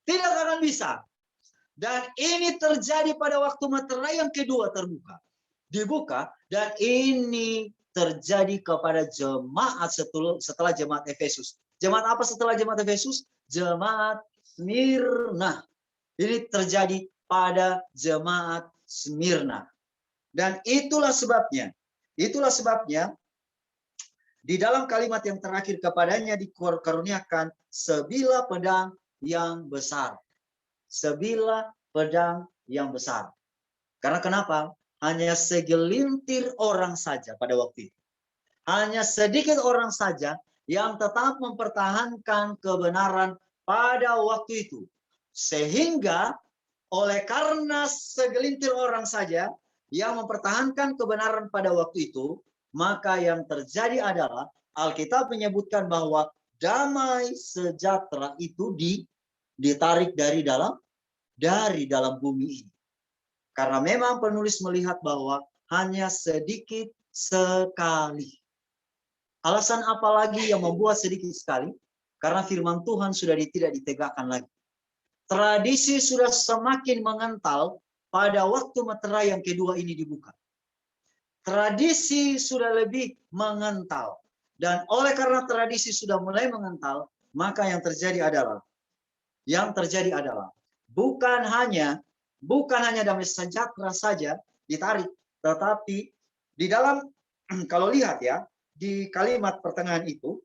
Tidak akan bisa. Dan ini terjadi pada waktu meterai yang kedua dibuka, dan ini terjadi kepada jemaat setelah jemaat Efesus. Jemaat apa setelah jemaat Efesus? Jemaat Smyrna. Ini terjadi pada jemaat Smyrna. Dan itulah sebabnya di dalam kalimat yang terakhir kepadanya dikaruniakan sebilah pedang yang besar. Sebilah pedang yang besar. Karena kenapa? Hanya segelintir orang saja pada waktu itu. Hanya sedikit orang saja yang tetap mempertahankan kebenaran pada waktu itu. Sehingga Oleh karena segelintir orang saja yang mempertahankan kebenaran pada waktu itu, maka yang terjadi adalah Alkitab menyebutkan bahwa damai sejahtera itu ditarik dari dalam bumi ini. Karena memang penulis melihat bahwa hanya sedikit sekali. Alasan apa lagi yang membuat sedikit sekali? Karena firman Tuhan sudah tidak ditegakkan lagi. Tradisi sudah semakin mengental pada waktu meterai yang kedua ini dibuka. Tradisi sudah lebih mengental. Dan oleh karena tradisi sudah mulai mengental, maka yang terjadi adalah bukan hanya damai sejahtera saja ditarik, tetapi di dalam kalau lihat ya, di kalimat pertengahan itu,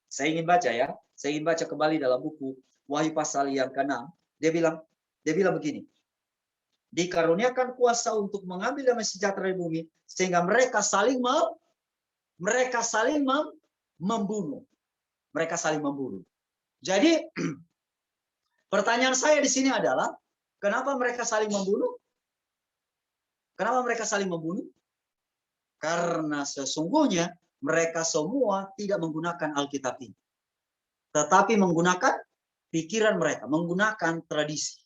saya ingin baca kembali dalam buku Wahyu pasal yang ke-6, dia bilang begini. Dikaruniakan kuasa untuk mengambil damai sejahtera di bumi sehingga mereka saling membunuh. Mereka saling membunuh. Jadi pertanyaan saya di sini adalah kenapa mereka saling membunuh? Kenapa mereka saling membunuh? Karena sesungguhnya mereka semua tidak menggunakan Alkitab ini. Tetapi menggunakan pikiran mereka, menggunakan tradisi.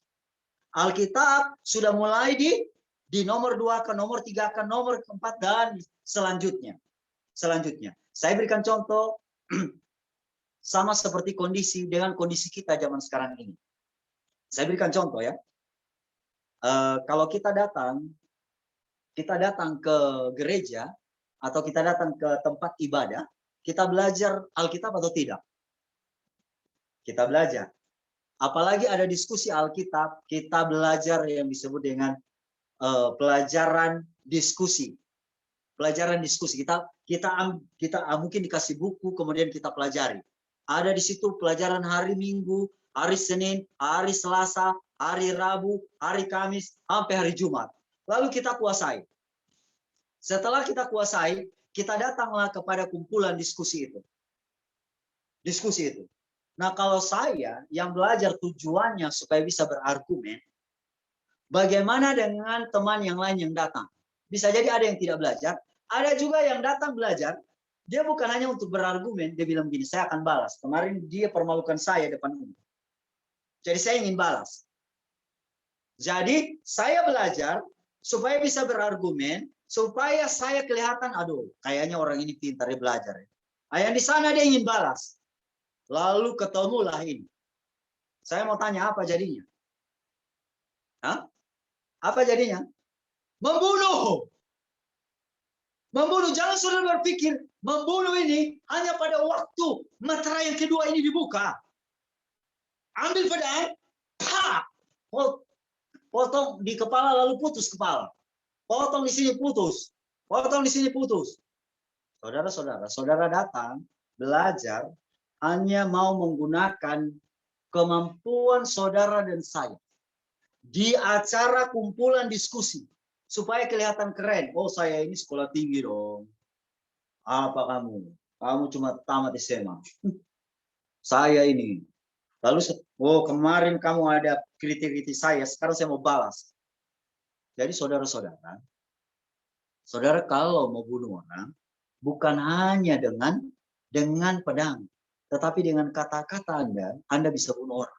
Alkitab sudah mulai di nomor 2 ke nomor 3 ke nomor 4 dan selanjutnya. Saya berikan contoh sama seperti kondisi kita zaman sekarang ini. Saya berikan contoh ya. Kalau kita datang ke gereja atau kita datang ke tempat ibadah, kita belajar Alkitab atau tidak? Kita belajar. Apalagi ada diskusi Alkitab, kita belajar yang disebut dengan pelajaran diskusi. Pelajaran diskusi. Kita mungkin dikasih buku, kemudian kita pelajari. Ada di situ pelajaran hari Minggu, hari Senin, hari Selasa, hari Rabu, hari Kamis, sampai hari Jumat. Lalu kita kuasai. Setelah kita kuasai, kita datanglah kepada kumpulan diskusi itu. Nah, kalau saya yang belajar tujuannya supaya bisa berargumen, bagaimana dengan teman yang lain yang datang? Bisa jadi ada yang tidak belajar, ada juga yang datang belajar, dia bukan hanya untuk berargumen, dia bilang begini, saya akan balas. Kemarin dia permalukan saya depan umum. Jadi saya ingin balas. Jadi saya belajar supaya bisa berargumen, supaya saya kelihatan, aduh, kayaknya orang ini pintar, dia belajar. Yang di sana dia ingin balas. Lalu ketemulah ini. Saya mau tanya apa jadinya? Hah? Apa jadinya? Membunuh. Membunuh. Jangan sudah berpikir membunuh ini hanya pada waktu meterai yang kedua ini dibuka. Ambil pedang, potong di kepala lalu putus kepala. Potong di sini putus. Potong di sini putus. Saudara datang belajar hanya mau menggunakan kemampuan saudara dan saya di acara kumpulan diskusi supaya kelihatan keren. Oh, saya ini sekolah tinggi dong. Apa kamu? Kamu cuma tamat SMA. Saya ini. Lalu, oh kemarin kamu ada kritik saya, sekarang saya mau balas. Jadi saudara kalau mau bunuh orang, bukan hanya dengan pedang. Tetapi dengan kata-kata Anda bisa bunuh orang.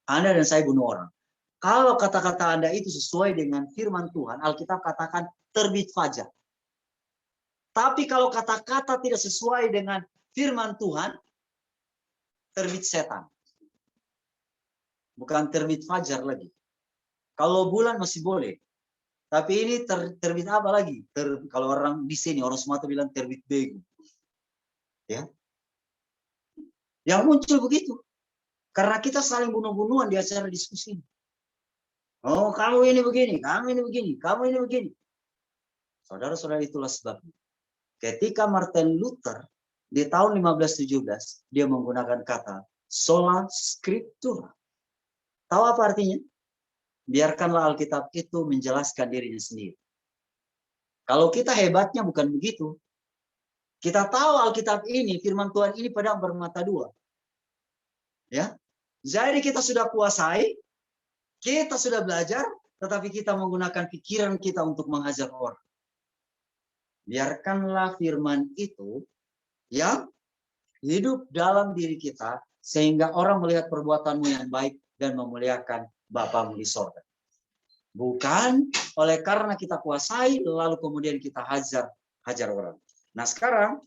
Anda dan saya bunuh orang. Kalau kata-kata Anda itu sesuai dengan firman Tuhan, Alkitab katakan terbit fajar. Tapi kalau kata-kata tidak sesuai dengan firman Tuhan, terbit setan. Bukan terbit fajar lagi. Kalau bulan masih boleh. Tapi ini terbit apa lagi? Kalau orang di sini, orang Sumatera bilang terbit begu. Ya, yang muncul begitu karena kita saling bunuh-bunuhan di acara diskusi. Oh, kamu ini begini, kamu ini begini, kamu ini begini. Saudara-saudara, itulah sebabnya ketika Martin Luther di tahun 1517 dia menggunakan kata sola scriptura. Tahu apa artinya? Biarkanlah Alkitab itu menjelaskan dirinya sendiri. Kalau kita hebatnya bukan begitu. Kita tahu Alkitab ini, firman Tuhan ini pedang bermata dua. Ya. Jadi kita sudah kuasai, kita sudah belajar, tetapi kita menggunakan pikiran kita untuk menghajar orang. Biarkanlah firman itu yang hidup dalam diri kita, sehingga orang melihat perbuatanmu yang baik dan memuliakan Bapamu di sorga. Bukan oleh karena kita kuasai, lalu kemudian kita hajar orang. Nah sekarang,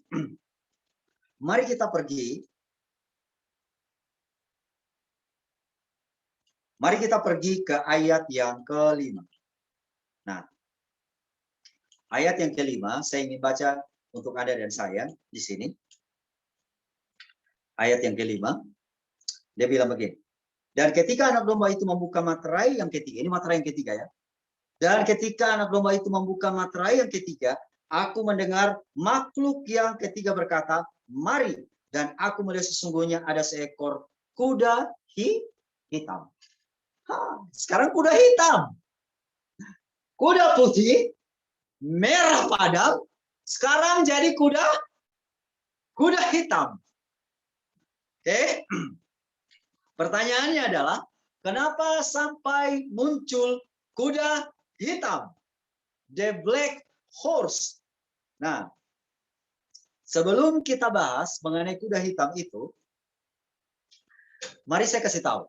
mari kita pergi. Mari kita pergi ke ayat yang kelima. Nah, ayat yang kelima, saya ingin baca untuk Anda dan saya di sini. Ayat yang kelima, dia bilang begini. Dan ketika anak domba itu membuka materai yang ketiga, ini materai yang ketiga ya. Dan ketika anak domba itu membuka materai yang ketiga, aku mendengar makhluk yang ketiga berkata, mari. Dan aku melihat sesungguhnya ada seekor kuda hitam. Sekarang kuda hitam. Kuda putih, merah padam, sekarang jadi kuda hitam. Oke. Pertanyaannya adalah, kenapa sampai muncul kuda hitam? The black horse. Nah, sebelum kita bahas mengenai kuda hitam itu, mari saya kasih tahu.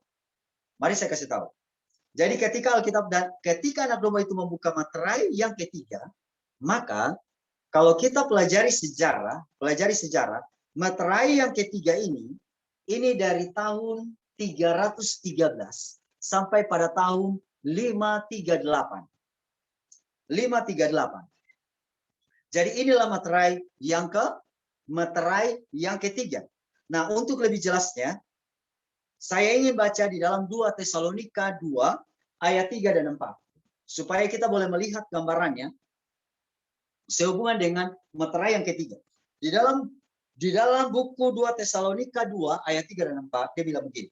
Jadi ketika Alkitab dan ketika anak domba itu membuka materai yang ketiga, maka kalau kita pelajari sejarah, materai yang ketiga ini dari tahun 313 sampai pada tahun 538. Jadi inilah materai yang ketiga. Nah, untuk lebih jelasnya, saya ingin baca di dalam 2 Tesalonika 2 ayat 3 dan 4. Supaya kita boleh melihat gambarannya sehubungan dengan materai yang ketiga. Di dalam buku 2 Tesalonika 2 ayat 3 dan 4, dia bilang begini.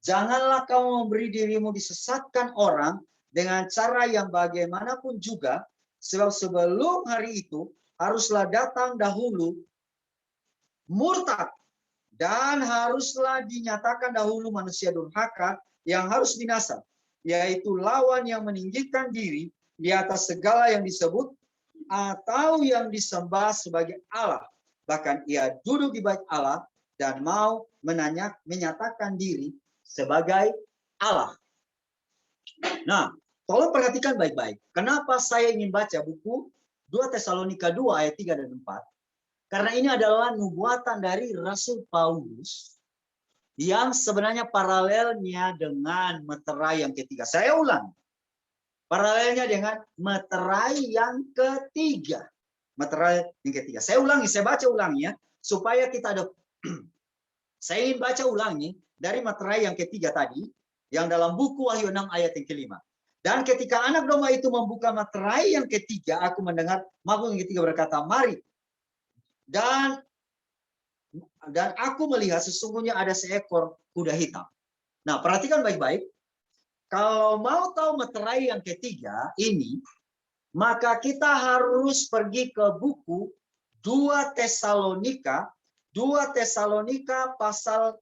Janganlah kamu memberi dirimu disesatkan orang dengan cara yang bagaimanapun juga, sebab sebelum hari itu haruslah datang dahulu murtad, dan haruslah dinyatakan dahulu manusia durhaka yang harus binasa, yaitu lawan yang meninggikan diri di atas segala yang disebut atau yang disembah sebagai Allah. Bahkan ia duduk di bait Allah dan mau menyatakan diri sebagai Allah. Nah, tolong perhatikan baik-baik. Kenapa saya ingin baca buku 2 Tesalonika 2 ayat 3 dan 4? Karena ini adalah nubuatan dari Rasul Paulus yang sebenarnya paralelnya dengan materai yang ketiga. Saya ulang. Paralelnya dengan materai yang ketiga. Saya ulangi, saya baca ulangi ya. Supaya kita ada... saya ingin baca ulangi dari materai yang ketiga tadi. Yang dalam buku Wahyu 6 ayat yang kelima. Dan ketika anak domba itu membuka materai yang ketiga, aku mendengar makhluk yang ketiga berkata, mari. Dan aku melihat sesungguhnya ada seekor kuda hitam. Nah, perhatikan baik-baik. Kalau mau tahu materai yang ketiga ini, maka kita harus pergi ke buku 2 Tesalonika pasal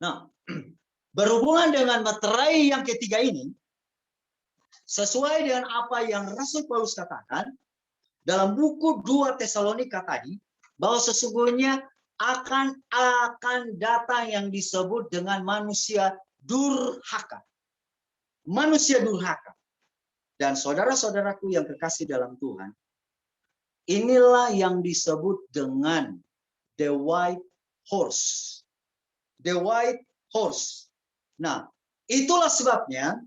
Nah, berhubungan dengan materai yang ketiga ini, sesuai dengan apa yang Rasul Paulus katakan dalam buku 2 Tesalonika tadi, bahwa sesungguhnya akan datang yang disebut dengan manusia durhaka. Manusia durhaka. Dan saudara-saudaraku yang kekasih dalam Tuhan, inilah yang disebut dengan the white horse. The white horse. Nah, itulah sebabnya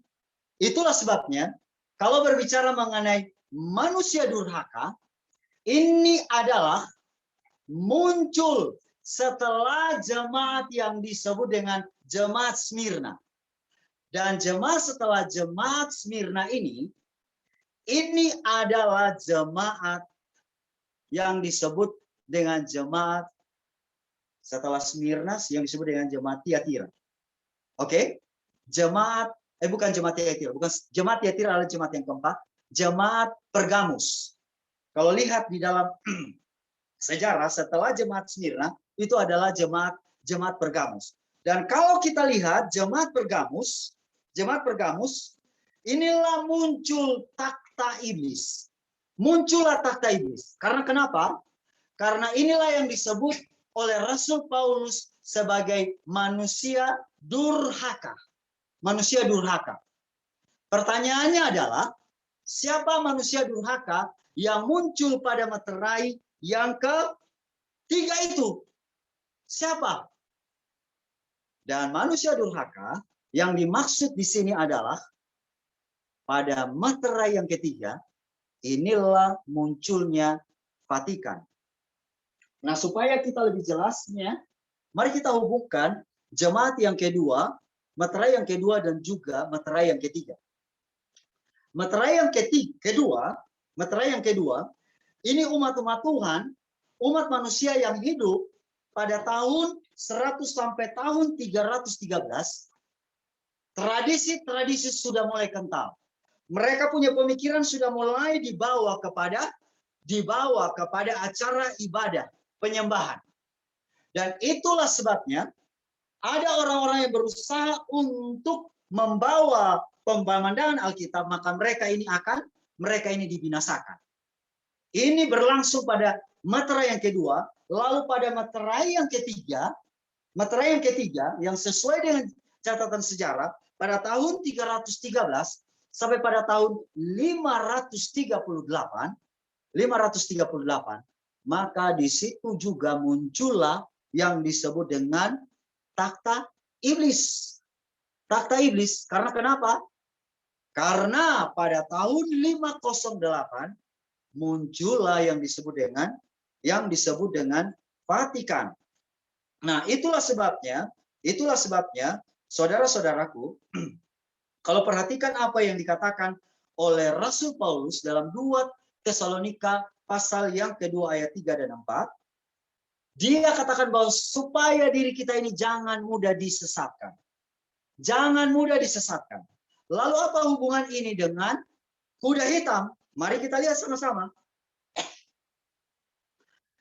kalau berbicara mengenai manusia durhaka, ini adalah muncul setelah jemaat yang disebut dengan jemaat Smyrna. Dan setelah jemaat Smyrna ini adalah jemaat yang disebut dengan jemaat Setelah Smyrna yang disebut dengan jemaat Tiatira. Oke? Bukan jemaat Tiatira, bukan jemaat Tiatira adalah jemaat yang keempat, jemaat Pergamus. Kalau lihat di dalam sejarah setelah jemaat Smyrna itu adalah jemaat Pergamus. Dan kalau kita lihat jemaat Pergamus inilah muncul takhta iblis. Muncullah takhta iblis. Karena kenapa? Karena inilah yang disebut oleh Rasul Paulus sebagai manusia durhaka. Manusia durhaka. Pertanyaannya adalah, siapa manusia durhaka yang muncul pada materai yang ketiga itu? Siapa? Dan manusia durhaka yang dimaksud di sini adalah pada materai yang ketiga, inilah munculnya Vatikan. Nah, supaya kita lebih jelasnya, mari kita hubungkan jemaat yang kedua, materai yang kedua, dan juga materai yang ketiga. Materai yang kedua, ini umat-umat Tuhan, umat manusia yang hidup pada tahun 100 sampai tahun 313, tradisi-tradisi sudah mulai kental. Mereka punya pemikiran sudah mulai dibawa kepada acara ibadah, penyembahan. Dan itulah sebabnya ada orang-orang yang berusaha untuk membawa pemandangan Alkitab, maka mereka ini dibinasakan. Ini berlangsung pada materai yang kedua, lalu pada materai yang ketiga yang sesuai dengan catatan sejarah pada tahun 313 sampai pada tahun 538, maka di situ juga muncullah yang disebut dengan takhta iblis. Takhta iblis. Karena kenapa? Karena pada tahun 508 muncullah yang disebut dengan Vatikan. Nah, itulah sebabnya saudara-saudaraku, kalau perhatikan apa yang dikatakan oleh Rasul Paulus dalam 2 Tesalonika pasal yang kedua ayat 3 dan 4, dia katakan bahwa supaya diri kita ini jangan mudah disesatkan. Jangan mudah disesatkan. Lalu apa hubungan ini dengan kuda hitam? Mari kita lihat sama-sama.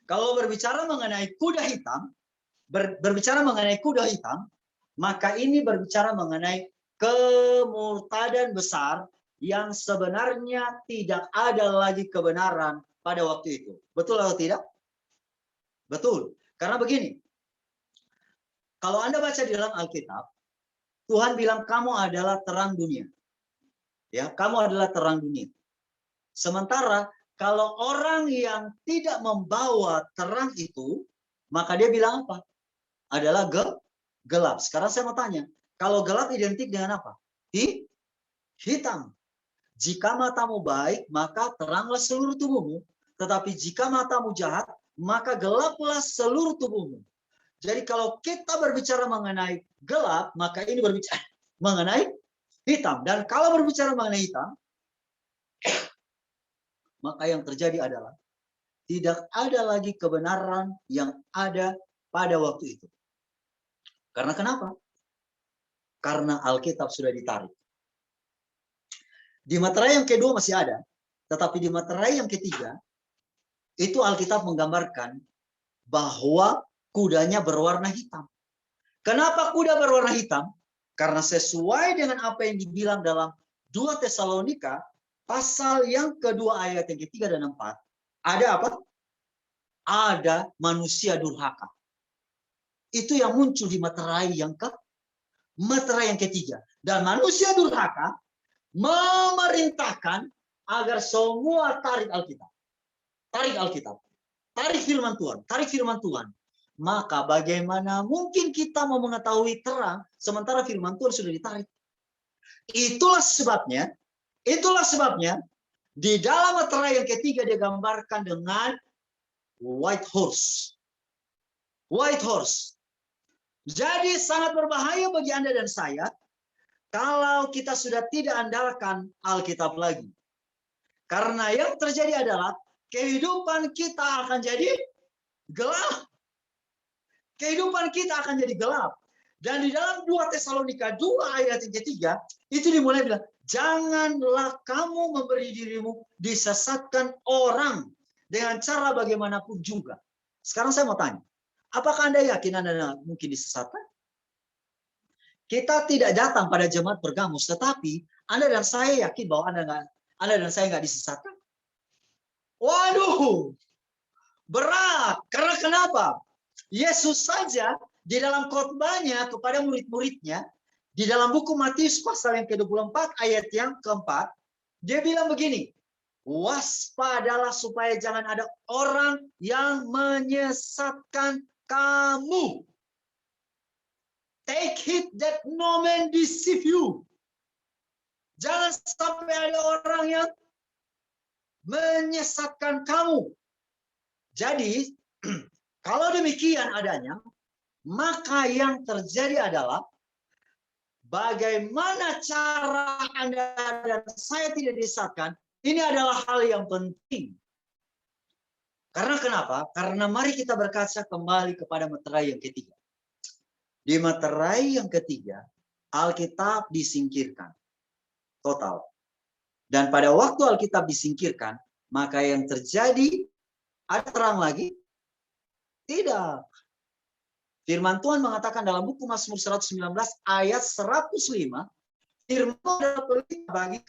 Kalau berbicara mengenai kuda hitam, maka ini berbicara mengenai kemurtadan besar yang sebenarnya tidak ada lagi kebenaran pada waktu itu. Betul atau tidak? Betul. Karena begini, kalau Anda baca di dalam Alkitab, Tuhan bilang kamu adalah terang dunia. Ya, kamu adalah terang dunia. Sementara kalau orang yang tidak membawa terang itu, maka dia bilang apa? Adalah gelap. Sekarang saya mau tanya, kalau gelap identik dengan apa? Hitam. Jika matamu baik, maka teranglah seluruh tubuhmu. Tetapi jika matamu jahat, maka gelaplah seluruh tubuhmu. Jadi kalau kita berbicara mengenai gelap, maka ini berbicara mengenai hitam. Dan kalau berbicara mengenai hitam, maka yang terjadi adalah tidak ada lagi kebenaran yang ada pada waktu itu. Karena kenapa? Karena Alkitab sudah ditarik. Di materai yang kedua masih ada, tetapi di materai yang ketiga, itu Alkitab menggambarkan bahwa kudanya berwarna hitam. Kenapa kuda berwarna hitam? Karena sesuai dengan apa yang dibilang dalam 2 Tesalonika, pasal yang kedua ayat yang ketiga dan 4, ada apa? Ada manusia durhaka. Itu yang muncul di materai yang ketiga. Dan manusia durhaka memerintahkan agar semua tarik Alkitab. Tarik Alkitab. Tarik firman Tuhan. Maka bagaimana mungkin kita mau mengetahui terang sementara firman Tuhan sudah ditarik? Itulah sebabnya di dalam materai yang ketiga digambarkan dengan white horse. White horse. Jadi sangat berbahaya bagi Anda dan saya kalau kita sudah tidak andalkan Alkitab lagi. Karena yang terjadi adalah kehidupan kita akan jadi gelap. kehidupan kita akan jadi gelap. Dan di dalam 2 Tesalonika 2 ayat yang ketiga, itu dimulai bilang, janganlah kamu memberi dirimu disesatkan orang dengan cara bagaimanapun juga. Sekarang saya mau tanya, apakah Anda yakin Anda mungkin disesatkan? Kita tidak datang pada jemaat Pergamus, tetapi Anda dan saya yakin bahwa Anda dan saya nggak disesatkan. Waduh, berat. Karena kenapa? Yesus saja di dalam khotbahnya kepada murid-muridnya, di dalam buku Matius pasal yang ke-24 ayat yang keempat, dia bilang begini, waspadalah supaya jangan ada orang yang menyesatkan kamu. Take heed that no man deceive you. Jangan sampai ada orang yang menyesatkan kamu. Jadi, kalau demikian adanya, maka yang terjadi adalah bagaimana cara Anda dan saya tidak disesatkan, ini adalah hal yang penting. Karena kenapa? Karena mari kita berkaca kembali kepada materai yang ketiga. Di materai yang ketiga, Alkitab disingkirkan. Total. Dan pada waktu Alkitab disingkirkan, maka yang terjadi, ada terang lagi? Tidak. Firman Tuhan mengatakan dalam buku Mazmur 119 ayat 105, firman adalah pelita bagi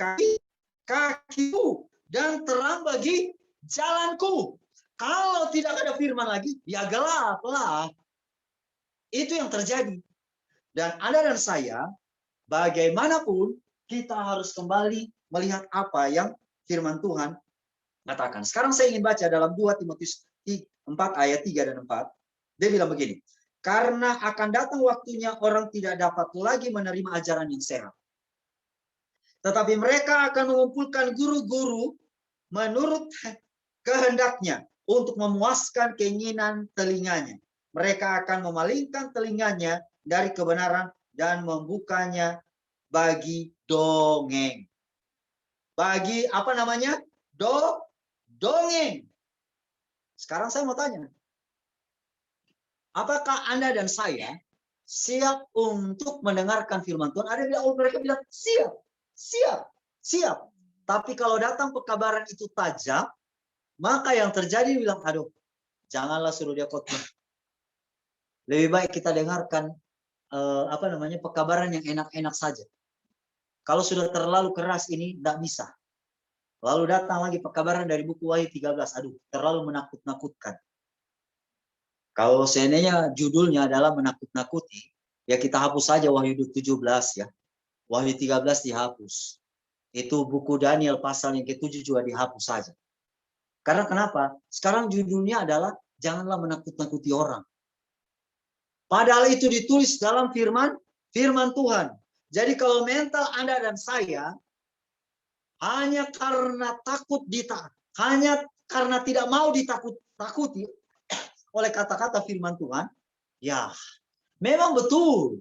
kakiku dan terang bagi jalanku. Kalau tidak ada firman lagi, ya gelaplah. Itu yang terjadi. Dan Anda dan saya, bagaimanapun, kita harus kembali melihat apa yang firman Tuhan katakan. Sekarang saya ingin baca dalam 2 Timotius 4 ayat 3 dan 4. Dia bilang begini, karena akan datang waktunya orang tidak dapat lagi menerima ajaran yang sehat. Tetapi mereka akan mengumpulkan guru-guru menurut kehendaknya untuk memuaskan keinginan telinganya. Mereka akan memalingkan telinganya dari kebenaran dan membukanya bagi dongeng. Bagi apa namanya? Dongeng. Sekarang saya mau tanya. Apakah Anda dan saya siap untuk mendengarkan firman Tuhan? Ada yang mereka bilang siap. Tapi kalau datang pekabaran itu tajam, maka yang terjadi bilang, aduh, janganlah suruh dia khotbah. Lebih baik kita dengarkan pekabaran yang enak-enak saja. Kalau sudah terlalu keras ini tidak bisa. Lalu datang lagi pekabaran dari buku Wahyu 13. Aduh, terlalu menakut-nakutkan. Kalau seandainya judulnya adalah menakut-nakuti, ya kita hapus saja Wahyu 17 ya. Wahyu 13 dihapus. Itu buku Daniel pasal yang ke-7 juga dihapus saja. Karena kenapa? Sekarang judulnya adalah janganlah menakut-nakuti orang. Padahal itu ditulis dalam firman Tuhan. Jadi kalau mental Anda dan saya hanya karena hanya karena tidak mau ditakuti oleh kata-kata firman Tuhan, ya memang betul.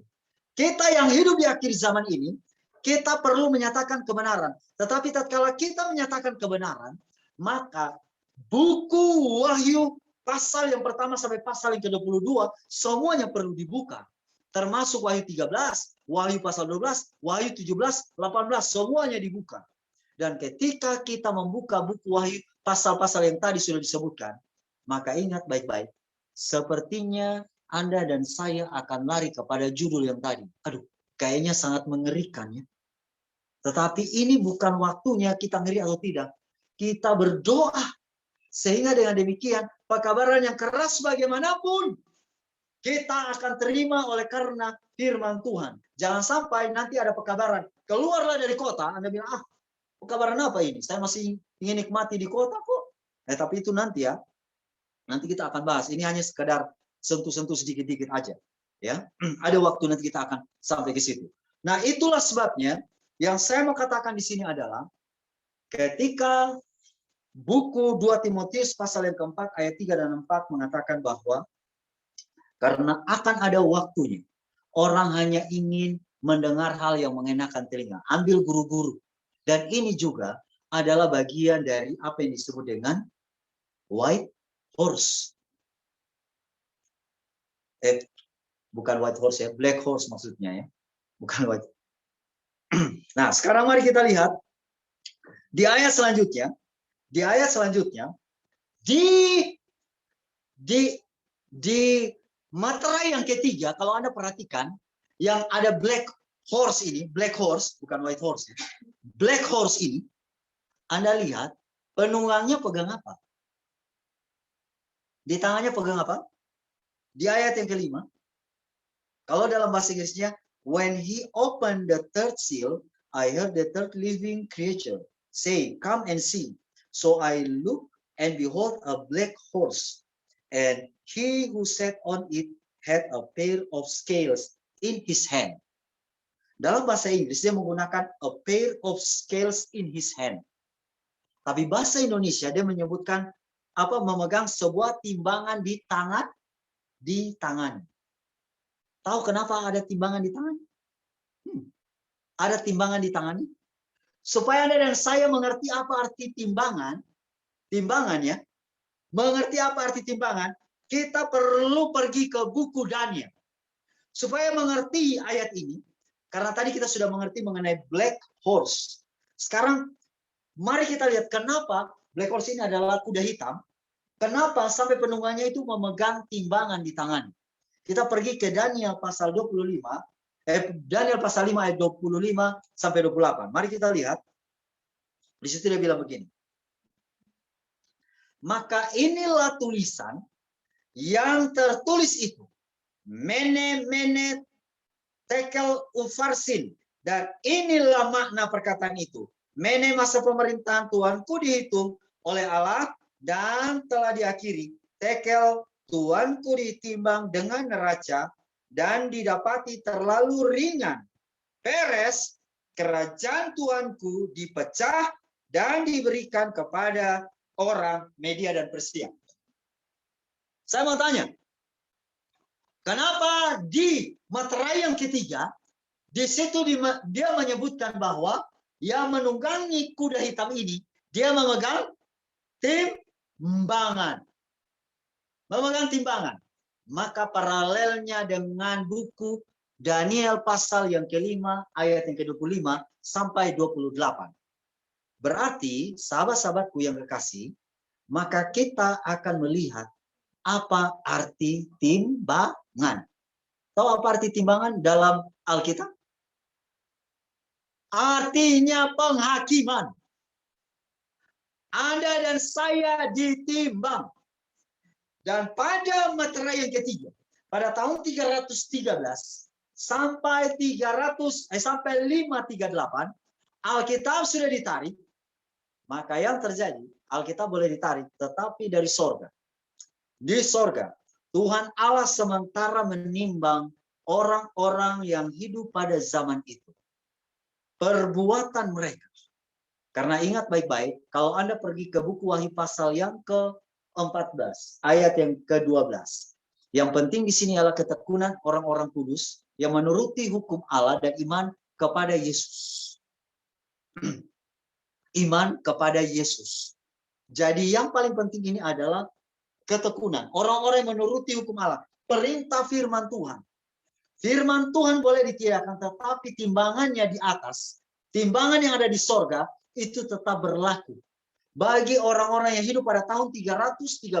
Kita yang hidup di akhir zaman ini, kita perlu menyatakan kebenaran. Tetapi tatkala kita menyatakan kebenaran, maka buku Wahyu pasal yang pertama sampai pasal yang ke-22 semuanya perlu dibuka. Termasuk Wahyu 13, Wahyu pasal 12, Wahyu 17, 18 semuanya dibuka. Dan ketika kita membuka buku Wahyu pasal-pasal yang tadi sudah disebutkan, maka ingat baik-baik, sepertinya Anda dan saya akan lari kepada judul yang tadi. Aduh, kayaknya sangat mengerikan ya. Tetapi ini bukan waktunya kita ngeri atau tidak. Kita berdoa. Sehingga dengan demikian, pekabaran yang keras bagaimanapun, kita akan terima oleh karena firman Tuhan. Jangan sampai nanti ada pekabaran. Keluarlah dari kota, Anda bilang, pekabaran apa ini? Saya masih ingin nikmati di kota kok. Tapi itu nanti ya. Nanti kita akan bahas. Ini hanya sekedar sentuh-sentuh sedikit-sedikit aja. Ya, ada waktu nanti kita akan sampai ke situ. Nah, itulah sebabnya yang saya mau katakan di sini adalah ketika buku 2 Timotius pasal yang keempat ayat 3 dan 4 mengatakan bahwa karena akan ada waktunya orang hanya ingin mendengar hal yang mengenakan telinga. Ambil guru-guru. Dan ini juga adalah bagian dari apa yang disebut dengan white horse. Bukan white horse ya, black horse maksudnya ya. Bukan white. Nah, sekarang mari kita lihat di ayat selanjutnya. Di ayat selanjutnya, di materai yang ketiga, kalau Anda perhatikan, yang ada black horse ini, black horse, bukan white horse ya. Black horse ini, Anda lihat, penunggangnya pegang apa? Di tangannya pegang apa? Di ayat yang kelima, kalau dalam bahasa Inggrisnya, when he opened the third seal, I heard the third living creature say, come and see. So I looked, and behold, a black horse, and he who sat on it had a pair of scales in his hand. Dalam bahasa Inggris dia menggunakan a pair of scales in his hand. Tapi bahasa Indonesia dia menyebutkan memegang sebuah timbangan di tangan. Tahu kenapa ada timbangan di tangan? Ada timbangan di tangan. Supaya Anda dan saya mengerti apa arti timbangan, ya. Mengerti apa arti timbangan, kita perlu pergi ke buku Daniel. Supaya mengerti ayat ini, karena tadi kita sudah mengerti mengenai black horse. Sekarang mari kita lihat kenapa black horse ini adalah kuda hitam. Kenapa sampai penunggangnya itu memegang timbangan di tangan. Kita pergi ke Daniel pasal 25, Daniel pasal 5 ayat 25 sampai 28. Mari kita lihat. Di situ dia bilang begini. Maka inilah tulisan yang tertulis itu. Mene mene tekel ufarsin. Dan inilah makna perkataan itu. Mene masa pemerintahan Tuanku dihitung oleh Allah dan telah diakhiri. Tekel Tuanku ditimbang dengan neraca dan didapati terlalu ringan. Peres, kerajaan Tuanku dipecah dan diberikan kepada orang Media dan Persia. Saya mau tanya, kenapa di materai yang ketiga, di situ dia menyebutkan bahwa yang menunggangi kuda hitam ini, dia memegang timbangan. Memegang timbangan. Maka paralelnya dengan buku Daniel pasal yang kelima, ayat yang ke-25 sampai 28. Berarti, sahabat-sahabatku yang kekasih, maka kita akan melihat apa arti timbangan. Tahu apa arti timbangan dalam Alkitab? Artinya penghakiman. Anda dan saya ditimbang. Dan pada materai yang ketiga, pada tahun 313 sampai 538, Alkitab sudah ditarik. Maka yang terjadi, Alkitab boleh ditarik, tetapi dari sorga. Di sorga, Tuhan Allah sementara menimbang orang-orang yang hidup pada zaman itu. Perbuatan mereka. Karena ingat baik-baik, kalau Anda pergi ke buku Wahyu pasal yang ke-14, ayat yang ke-12. Yang penting di sini adalah ketekunan orang-orang kudus yang menuruti hukum Allah dan iman kepada Yesus. Iman kepada Yesus. Jadi yang paling penting ini adalah ketekunan. Orang-orang yang menuruti hukum Allah. Perintah firman Tuhan. Firman Tuhan boleh ditiadakan, tetapi timbangannya di atas. Timbangan yang ada di sorga, itu tetap berlaku. Bagi orang-orang yang hidup pada tahun 313,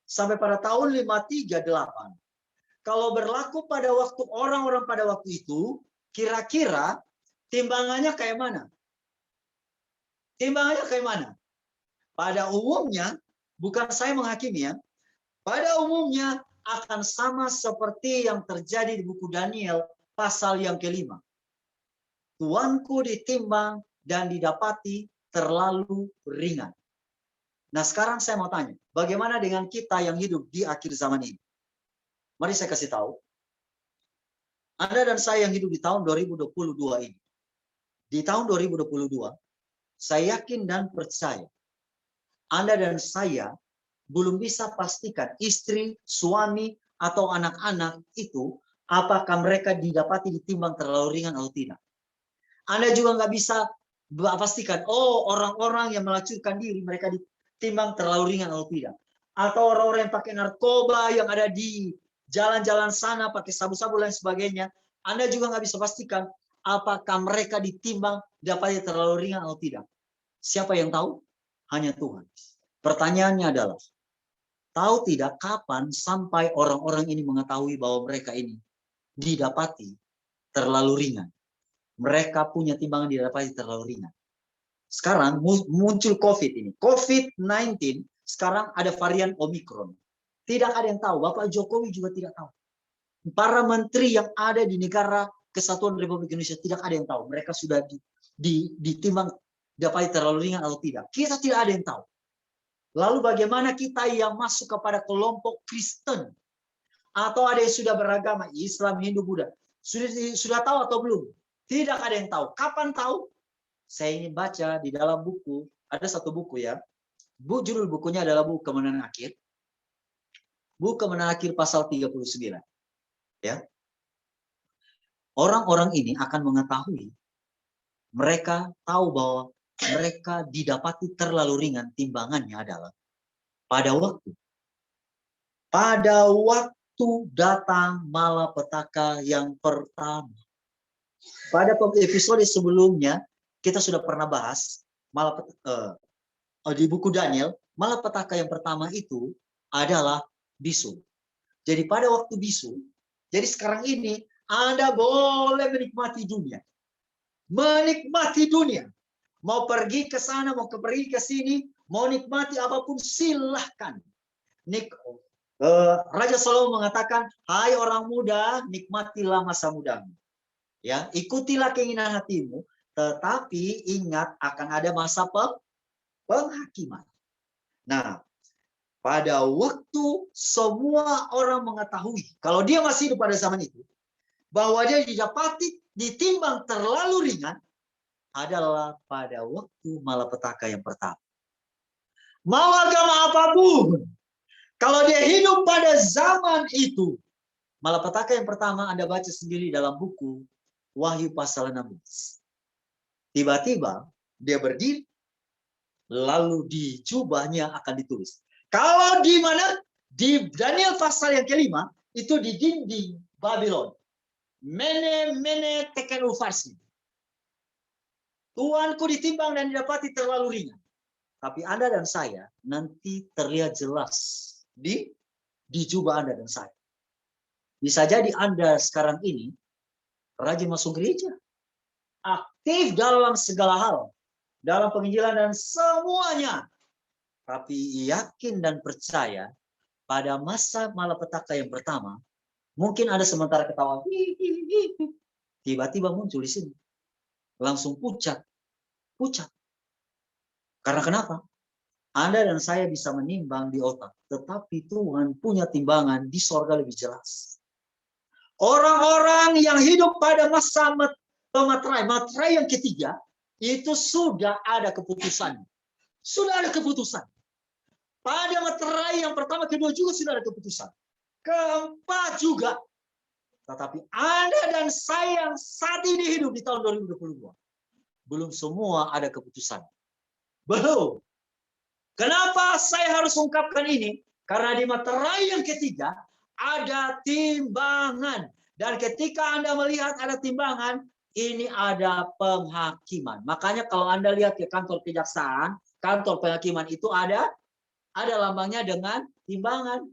sampai pada tahun 538. Kalau berlaku pada waktu orang-orang pada waktu itu, kira-kira timbangannya kayak mana? Timbangannya kayak mana? Pada umumnya, bukan saya menghakimi ya, pada umumnya akan sama seperti yang terjadi di buku Daniel pasal yang kelima. Tuanku ditimbang dan didapati terlalu ringan. Nah sekarang saya mau tanya, bagaimana dengan kita yang hidup di akhir zaman ini? Mari saya kasih tahu. Anda dan saya yang hidup di tahun 2022 ini. Di tahun 2022, saya yakin dan percaya, Anda dan saya belum bisa pastikan istri, suami, atau anak-anak itu apakah mereka didapati ditimbang terlalu ringan atau tidak. Anda juga nggak bisa pastikan, oh orang-orang yang melacurkan diri mereka ditimbang terlalu ringan atau tidak. Atau orang-orang yang pakai narkoba yang ada di jalan-jalan sana, pakai sabu-sabu dan sebagainya. Anda juga nggak bisa pastikan apakah mereka ditimbang dapatnya terlalu ringan atau tidak. Siapa yang tahu? Hanya Tuhan. Pertanyaannya adalah, tahu tidak kapan sampai orang-orang ini mengetahui bahwa mereka ini didapati terlalu ringan. Mereka punya timbangan didapati terlalu ringan. Sekarang muncul COVID ini. COVID-19 sekarang ada varian Omicron. Tidak ada yang tahu. Bapak Jokowi juga tidak tahu. Para menteri yang ada di negara Kesatuan Republik Indonesia tidak ada yang tahu. Mereka sudah ditimbang dapat terlalu ringan atau tidak. Kita tidak ada yang tahu. Lalu bagaimana kita yang masuk kepada kelompok Kristen? Atau ada yang sudah beragama, Islam, Hindu, Buddha. Sudah tahu atau belum? Tidak ada yang tahu. Kapan tahu? Saya ingin baca di dalam buku, ada satu buku ya. Judul bukunya adalah Buku Kemenangan Akhir. Buku Kemenangan Akhir pasal 39. Ya. Orang-orang ini akan mengetahui, mereka tahu bahwa mereka didapati terlalu ringan, timbangannya adalah pada waktu datang malapetaka yang pertama. Pada episode sebelumnya kita sudah pernah bahas di buku Daniel, malapetaka yang pertama itu adalah bisu. Jadi pada waktu bisu, jadi sekarang ini Anda boleh menikmati dunia. Menikmati dunia. Mau pergi ke sana, mau pergi ke sini, mau nikmati apapun silahkan. Raja Salomo mengatakan, hai orang muda, nikmatilah masa mudamu. Ya, ikutilah keinginan hatimu, tetapi ingat akan ada masa penghakiman. Nah, pada waktu semua orang mengetahui, kalau dia masih hidup pada zaman itu, bahwa dia didapati ditimbang terlalu ringan, adalah pada waktu malapetaka yang pertama. Mau agama apapun, kalau dia hidup pada zaman itu, malapetaka yang pertama Anda baca sendiri dalam buku Wahyu pasal 16. Tiba-tiba dia berdiri, lalu di jubahnya akan ditulis. Kalau di mana? Di Daniel pasal yang kelima, itu di dinding Babylon. Mene tekel ufarsi. Tuanku ditimbang dan didapati terlalu ringan. Tapi Anda dan saya nanti terlihat jelas di jubah Anda dan saya. Bisa jadi Anda sekarang ini rajin masuk gereja. Aktif dalam segala hal. Dalam penginjilan dan semuanya. Tapi yakin dan percaya pada masa malapetaka yang pertama, mungkin ada sementara ketawa. Tiba-tiba muncul di sini. Langsung pucat. Karena kenapa? Anda dan saya bisa menimbang di otak. Tetapi Tuhan punya timbangan di sorga lebih jelas. Orang-orang yang hidup pada masa materai yang ketiga, itu sudah ada keputusan. Sudah ada keputusan. Pada materai yang pertama, kedua juga sudah ada keputusan. Keempat juga. Tetapi Anda dan saya yang saat ini hidup di tahun 2022. Belum semua ada keputusan. Belum. Kenapa saya harus ungkapkan ini? Karena di materai yang ketiga ada timbangan. Dan ketika Anda melihat ada timbangan, ini ada penghakiman. Makanya kalau Anda lihat ke kantor kejaksaan, kantor penghakiman itu ada lambangnya dengan timbangan.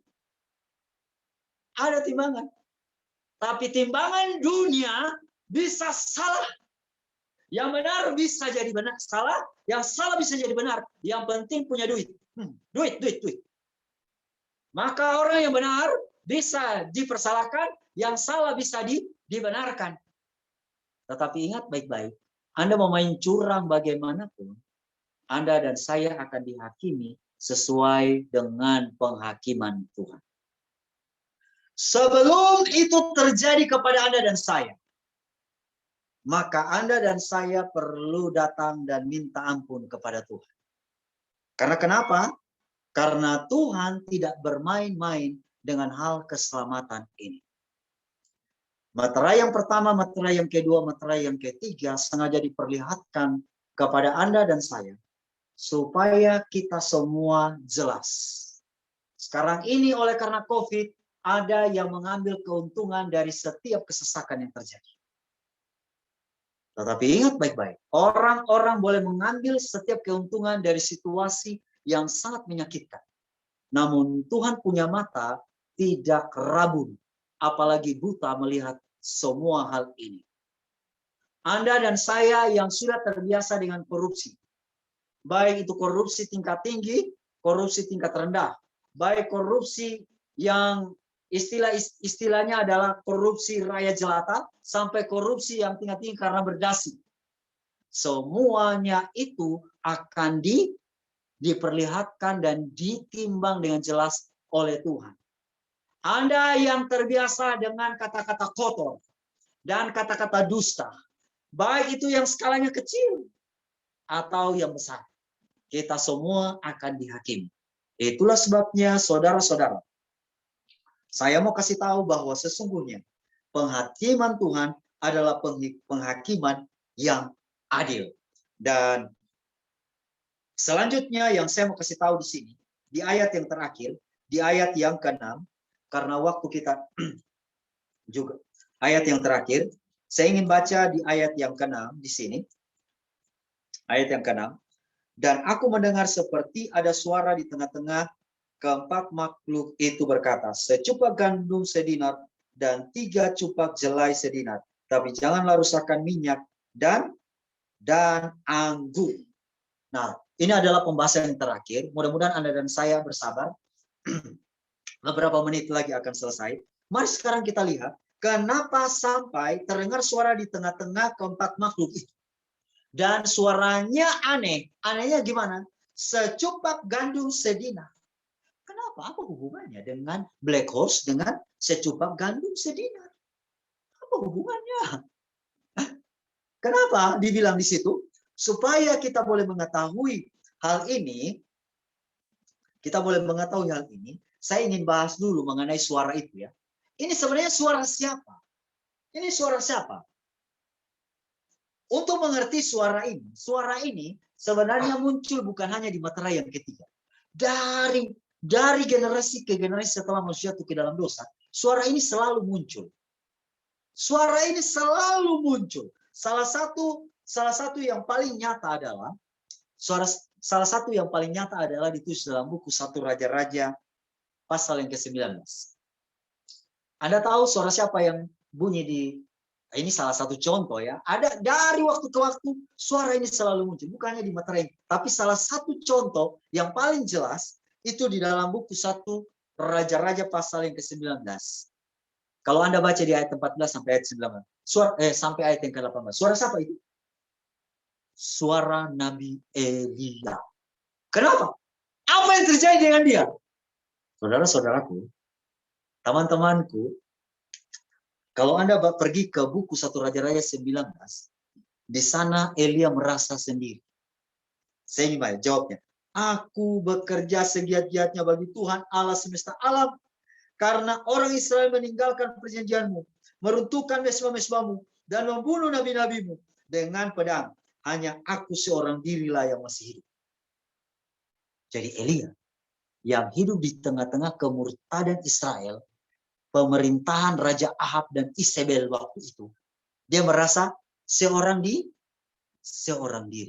Ada timbangan. Tapi timbangan dunia bisa salah. Yang benar bisa jadi benar, salah. Yang salah bisa jadi benar. Yang penting punya duit. Duit. Maka orang yang benar bisa dipersalahkan, yang salah bisa dibenarkan. Tetapi ingat baik-baik, Anda mau main curang bagaimanapun, Anda dan saya akan dihakimi sesuai dengan penghakiman Tuhan. Sebelum itu terjadi kepada Anda dan saya, maka Anda dan saya perlu datang dan minta ampun kepada Tuhan. Karena kenapa? Karena Tuhan tidak bermain-main dengan hal keselamatan ini. Materai yang pertama, materai yang kedua, materai yang ketiga sengaja diperlihatkan kepada Anda dan saya supaya kita semua jelas. Sekarang ini oleh karena COVID, ada yang mengambil keuntungan dari setiap kesesakan yang terjadi. Tetapi ingat baik-baik, orang-orang boleh mengambil setiap keuntungan dari situasi yang sangat menyakitkan. Namun Tuhan punya mata tidak rabun, apalagi buta melihat semua hal ini. Anda dan saya yang sudah terbiasa dengan korupsi, baik itu korupsi tingkat tinggi, korupsi tingkat rendah, baik korupsi yang istilahnya adalah korupsi rakyat jelata, sampai korupsi yang tingkat tinggi karena berdasi. Semuanya itu akan diperlihatkan dan ditimbang dengan jelas oleh Tuhan. Anda yang terbiasa dengan kata-kata kotor dan kata-kata dusta, baik itu yang skalanya kecil atau yang besar, kita semua akan dihakimi. Itulah sebabnya saudara-saudara, saya mau kasih tahu bahwa sesungguhnya penghakiman Tuhan adalah penghakiman yang adil. Dan selanjutnya yang saya mau kasih tahu di sini, di ayat yang terakhir, di ayat yang ke-6, karena waktu kita juga ayat yang terakhir, saya ingin baca di ayat yang ke-6 di sini. Ayat yang ke-6. Dan aku mendengar seperti ada suara di tengah-tengah keempat makhluk itu berkata, secupak gandum sedinar dan 3 cupak jelai sedinar. Tapi janganlah rusakkan minyak dan anggur. Nah, ini adalah pembahasan yang terakhir. Mudah-mudahan Anda dan saya bersabar. Beberapa menit lagi akan selesai. Mari sekarang kita lihat, kenapa sampai terdengar suara di tengah-tengah keempat makhluk itu. Dan suaranya aneh. Anehnya gimana? Secupak gandum sedinar. Kenapa? Apa hubungannya dengan black horse dengan secupak gandum sedinar? Apa hubungannya? Kenapa dibilang di situ? Supaya kita boleh mengetahui hal ini, saya ingin bahas dulu mengenai suara itu ya. Ini sebenarnya suara siapa? Ini suara siapa? Untuk mengerti suara ini sebenarnya muncul bukan hanya di materai yang ketiga. Dari generasi ke generasi setelah manusia itu ke dalam dosa, suara ini selalu muncul. Suara ini selalu muncul. Salah satu yang paling nyata adalah ditulis dalam buku 1 Raja-Raja pasal yang ke-19. Anda tahu suara siapa yang bunyi ini salah satu contoh ya. Ada dari waktu ke waktu suara ini selalu muncul, bukannya di materai, tapi salah satu contoh yang paling jelas itu di dalam buku 1 Raja-Raja pasal yang ke-19. Kalau Anda baca di ayat 14 sampai ayat 19, sampai ayat yang ke-18. Suara siapa itu? Suara Nabi Elia. Kenapa? Apa yang terjadi dengan dia? Saudara-saudaraku, teman-temanku, kalau Anda pergi ke buku 1 Raja-Raja 19, di sana Elia merasa sendiri. Saya ingin jawabnya. Aku bekerja segiat-giatnya bagi Tuhan Allah semesta alam, karena orang Israel meninggalkan perjanjianmu, meruntuhkan mesbah-mesbahmu, dan membunuh nabi-nabimu dengan pedang. Hanya aku seorang dirilah yang masih hidup. Jadi Elia yang hidup di tengah-tengah kemurtadan Israel, pemerintahan Raja Ahab dan Isabel waktu itu, dia merasa seorang diri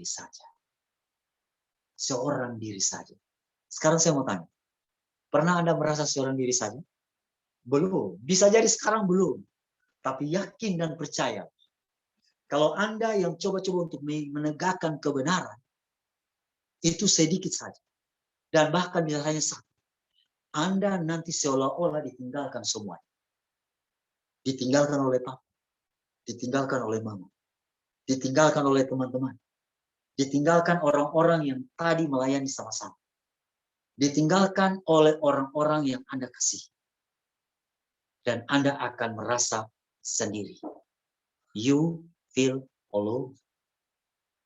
saja. Seorang diri saja. Sekarang saya mau tanya, pernah Anda merasa seorang diri saja? Belum. Bisa jadi sekarang belum. Tapi yakin dan percaya, kalau Anda yang coba-coba untuk menegakkan kebenaran, itu sedikit saja. Dan bahkan bisa hanya satu. Anda nanti seolah-olah ditinggalkan semuanya. Ditinggalkan oleh papa. Ditinggalkan oleh mama. Ditinggalkan oleh teman-teman. Ditinggalkan orang-orang yang tadi melayani sama-sama. Ditinggalkan oleh orang-orang yang Anda kasih. Dan Anda akan merasa sendiri. You feel alone.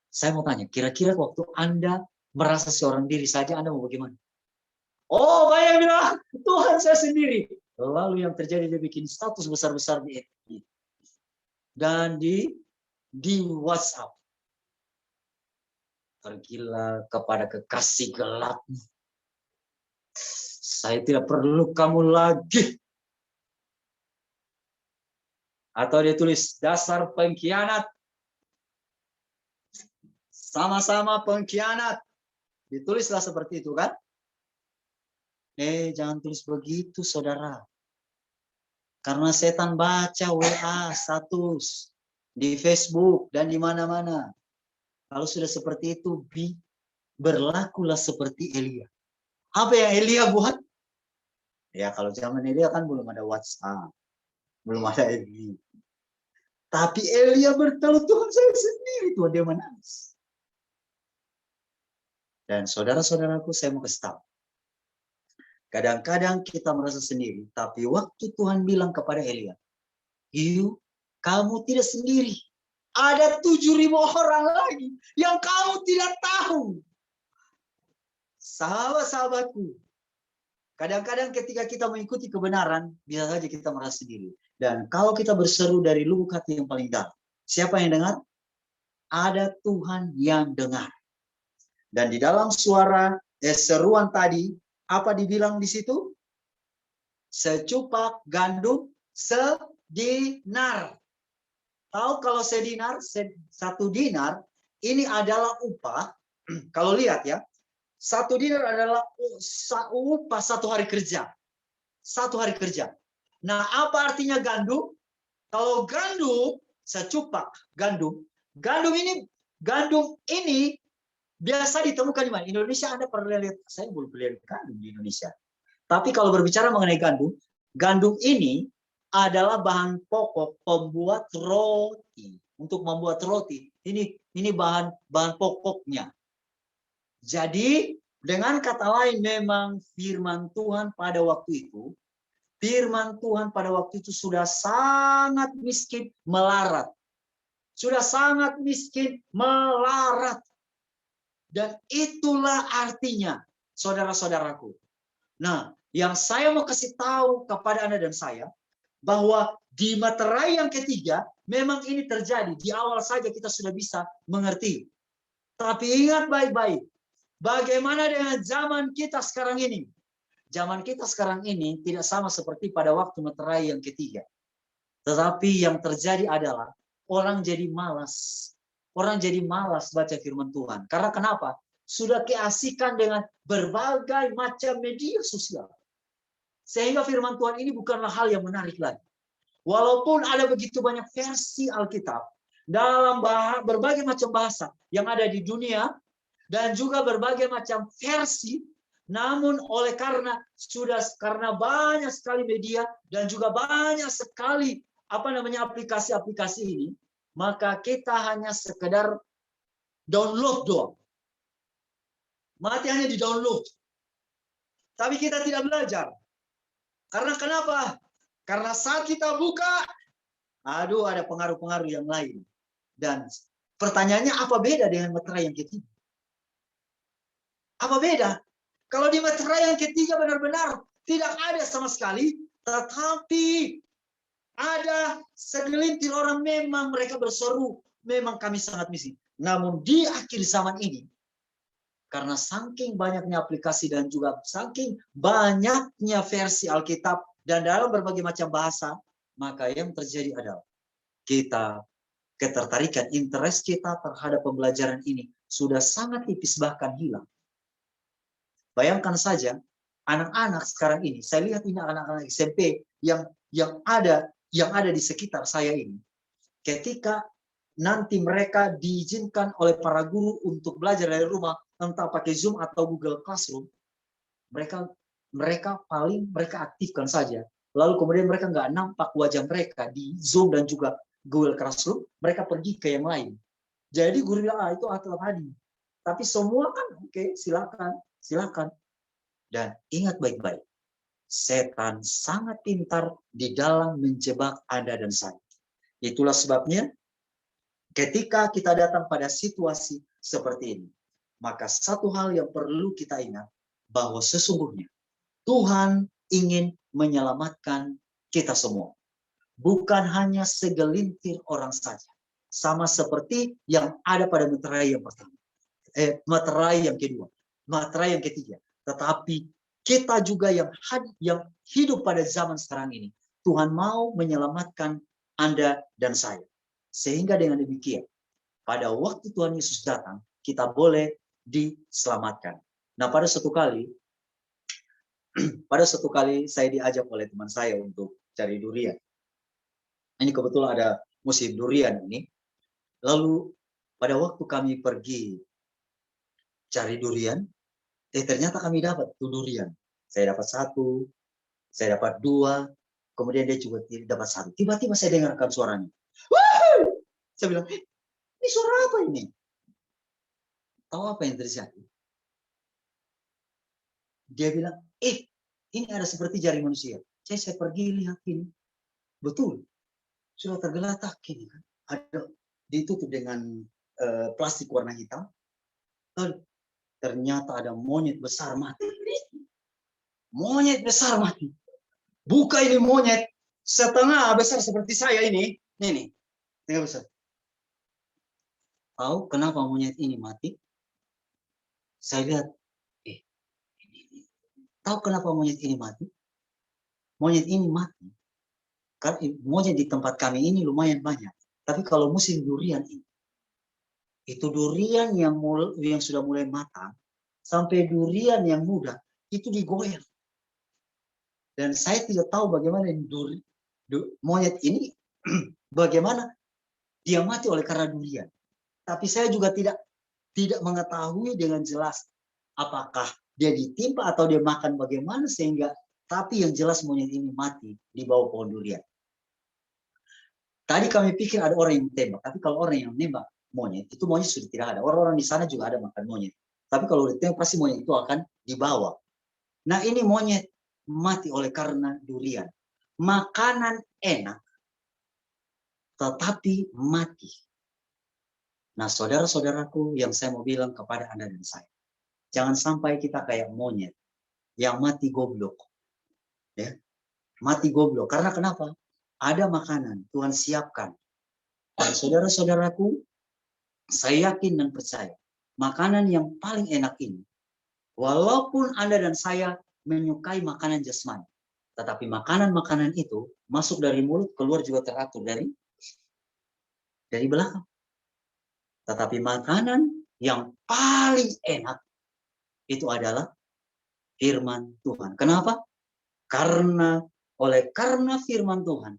Saya mau tanya, kira-kira waktu Anda merasa seorang diri saja, Anda mau bagaimana? Oh, banyak yang bilang, Tuhan saya sendiri. Lalu yang terjadi, dia bikin status besar-besar di FB. Dan di WhatsApp. Pergilah kepada kekasih gelapmu. Saya tidak perlu kamu lagi. Atau dia tulis dasar pengkhianat. Sama-sama pengkhianat. Ditulislah seperti itu kan? Jangan tulis begitu saudara. Karena setan baca WA, status, di Facebook, dan di mana-mana. Kalau sudah seperti itu, berlakulah seperti Elia. Apa yang Elia buat? Ya kalau zaman Elia kan belum ada WhatsApp. Belum ada FB. Tapi Elia berkata, Tuhan saya sendiri. Tuhan dia menangis. Dan saudara-saudaraku saya mau kasih tahu. Kadang-kadang kita merasa sendiri. Tapi waktu Tuhan bilang kepada Elia, kamu tidak sendiri. Ada 7.000 orang lagi yang kamu tidak tahu. Sahabat-sahabatku. Kadang-kadang ketika kita mengikuti kebenaran, bisa saja kita merasa sendiri. Dan kalau kita berseru dari lubuk hati yang paling dalam, siapa yang dengar? Ada Tuhan yang dengar. Dan di dalam seruan tadi, apa dibilang di situ? Secupak gandum sedinar. Tahu kalau sedinar, 1 dinar, ini adalah upah. Kalau lihat ya, 1 dinar adalah upah 1 hari kerja. 1 hari kerja. Nah, apa artinya gandum? Kalau gandum, secupak gandum. Gandum ini biasa ditemukan di mana? Indonesia Anda pernah lihat? Saya belum lihat gandum di Indonesia. Tapi kalau berbicara mengenai gandum ini adalah bahan pokok pembuat roti. Untuk membuat roti, ini bahan pokoknya. Jadi, dengan kata lain memang firman Tuhan pada waktu itu, sudah sangat miskin melarat. Sudah sangat miskin melarat. Dan itulah artinya, saudara-saudaraku. Nah, yang saya mau kasih tahu kepada Anda dan saya, bahwa di materai yang ketiga, memang ini terjadi. Di awal saja kita sudah bisa mengerti. Tapi ingat baik-baik, bagaimana dengan zaman kita sekarang ini? Zaman kita sekarang ini tidak sama seperti pada waktu materai yang ketiga. Tetapi yang terjadi adalah orang jadi malas. Orang jadi malas baca firman Tuhan. Karena kenapa? Sudah keasikan dengan berbagai macam media sosial. Sehingga firman Tuhan ini bukanlah hal yang menarik lagi. Walaupun ada begitu banyak versi Alkitab dalam berbagai macam bahasa yang ada di dunia dan juga berbagai macam versi, namun karena banyak sekali media dan juga banyak sekali aplikasi-aplikasi ini, maka kita hanya sekedar download doang. Mati hanya di download. Tapi kita tidak belajar. Karena kenapa? Karena saat kita buka, ada pengaruh-pengaruh yang lain. Dan pertanyaannya, apa beda dengan materai yang ketiga? Apa beda? Kalau di materai yang ketiga benar-benar tidak ada sama sekali, tetapi ada segelintir orang memang mereka berseru, memang kami sangat miskin. Namun di akhir zaman ini, karena saking banyaknya aplikasi dan juga saking banyaknya versi Alkitab dan dalam berbagai macam bahasa, maka yang terjadi adalah kita ketertarikan, interest kita terhadap pembelajaran ini sudah sangat tipis bahkan hilang. Bayangkan saja anak-anak sekarang ini, saya lihat ini anak-anak SMP yang ada di sekitar saya ini. Ketika nanti mereka diizinkan oleh para guru untuk belajar dari rumah, entah pakai Zoom atau Google Classroom, mereka aktifkan saja. Lalu kemudian mereka nggak nampak wajah mereka di Zoom dan juga Google Classroom, mereka pergi ke yang lain. Jadi guru bilang, itu atlet tadi. Tapi semua kan oke, silakan. Dan ingat baik-baik, setan sangat pintar di dalam menjebak Anda dan saya. Itulah sebabnya ketika kita datang pada situasi seperti ini, maka satu hal yang perlu kita ingat, bahwa sesungguhnya Tuhan ingin menyelamatkan kita semua. Bukan hanya segelintir orang saja. Sama seperti yang ada pada materai yang pertama. Materai yang kedua. Materai yang ketiga. Tetapi kita juga yang hidup pada zaman sekarang ini. Tuhan mau menyelamatkan Anda dan saya. Sehingga dengan demikian, pada waktu Tuhan Yesus datang, kita boleh diselamatkan. Nah, pada satu kali saya diajak oleh teman saya untuk cari durian. Ini kebetulan ada musim durian ini. Lalu pada waktu kami pergi cari durian, ternyata kami dapat tuh durian. Saya dapat satu, saya dapat dua, kemudian dia juga dapat satu. Tiba-tiba saya dengarkan suaranya. Wah! Saya bilang, ini suara apa ini? Tahu apa yang terjadi? Dia bilang, ini ada seperti jari manusia. Saya pergi lihat ini. Betul, sudah tergeletak ini kan. Ada ditutup dengan plastik warna hitam. Lalu ternyata ada monyet besar mati. Monyet besar mati. Buka ini monyet setengah besar seperti saya ini. Ini, tengah besar. Tahu kenapa monyet ini mati? Saya lihat, tahu kenapa monyet ini mati? Monyet ini mati. Karena monyet di tempat kami ini lumayan banyak. Tapi kalau musim durian ini, itu durian yang sudah mulai matang, sampai durian yang muda, itu digoyang. Dan saya tidak tahu bagaimana monyet ini, bagaimana dia mati oleh karena durian. Tapi saya juga tidak mengetahui dengan jelas apakah dia ditimpa atau dia makan bagaimana sehingga, tapi yang jelas monyet ini mati di bawah pohon durian. Tadi kami pikir ada orang yang tembak, tapi kalau orang yang menembak monyet, itu monyet sudah tidak ada. Orang-orang di sana juga ada makan monyet. Tapi kalau ditembak pasti monyet itu akan dibawa. Nah, ini monyet mati oleh karena durian. Makanan enak, tetapi mati. Nah, saudara-saudaraku yang saya mau bilang kepada Anda dan saya, jangan sampai kita kayak monyet yang mati goblok. Ya, mati goblok. Karena kenapa? Ada makanan Tuhan siapkan. Dan saudara-saudaraku, saya yakin dan percaya, makanan yang paling enak ini, walaupun Anda dan saya menyukai makanan jasmani, tetapi makanan-makanan itu masuk dari mulut, keluar juga teratur dari belakang. Tetapi makanan yang paling enak itu adalah firman Tuhan. Kenapa? Karena firman Tuhan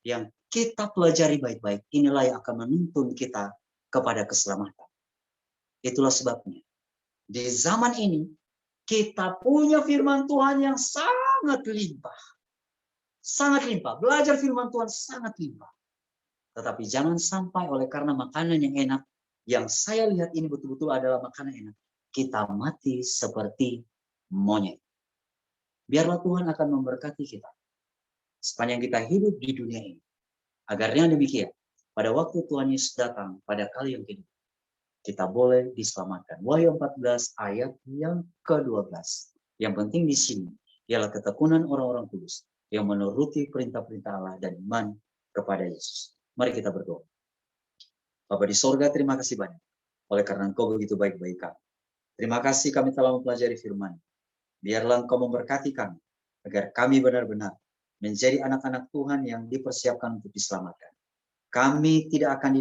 yang kita pelajari baik-baik, inilah yang akan menuntun kita kepada keselamatan. Itulah sebabnya di zaman ini kita punya firman Tuhan yang sangat limpah. Sangat limpah. Belajar firman Tuhan sangat limpah. Tetapi jangan sampai oleh karena makanan yang enak, yang saya lihat ini betul-betul adalah makanan enak, kita mati seperti monyet. Biarlah Tuhan akan memberkati kita sepanjang kita hidup di dunia ini. Agarnya demikian, pada waktu Tuhan Yesus datang pada kali yang kedua, kita boleh diselamatkan. Wahyu 14 ayat yang ke-12. Yang penting di sini ialah ketekunan orang-orang kudus yang menuruti perintah-perintah Allah dan iman kepada Yesus. Mari kita berdoa. Bapa di sorga, terima kasih banyak oleh karena Engkau begitu baik bagi kami. Terima kasih kami telah mempelajari firman. Biarlah Engkau memberkati kami agar kami benar-benar menjadi anak-anak Tuhan yang dipersiapkan untuk diselamatkan. Kami tidak akan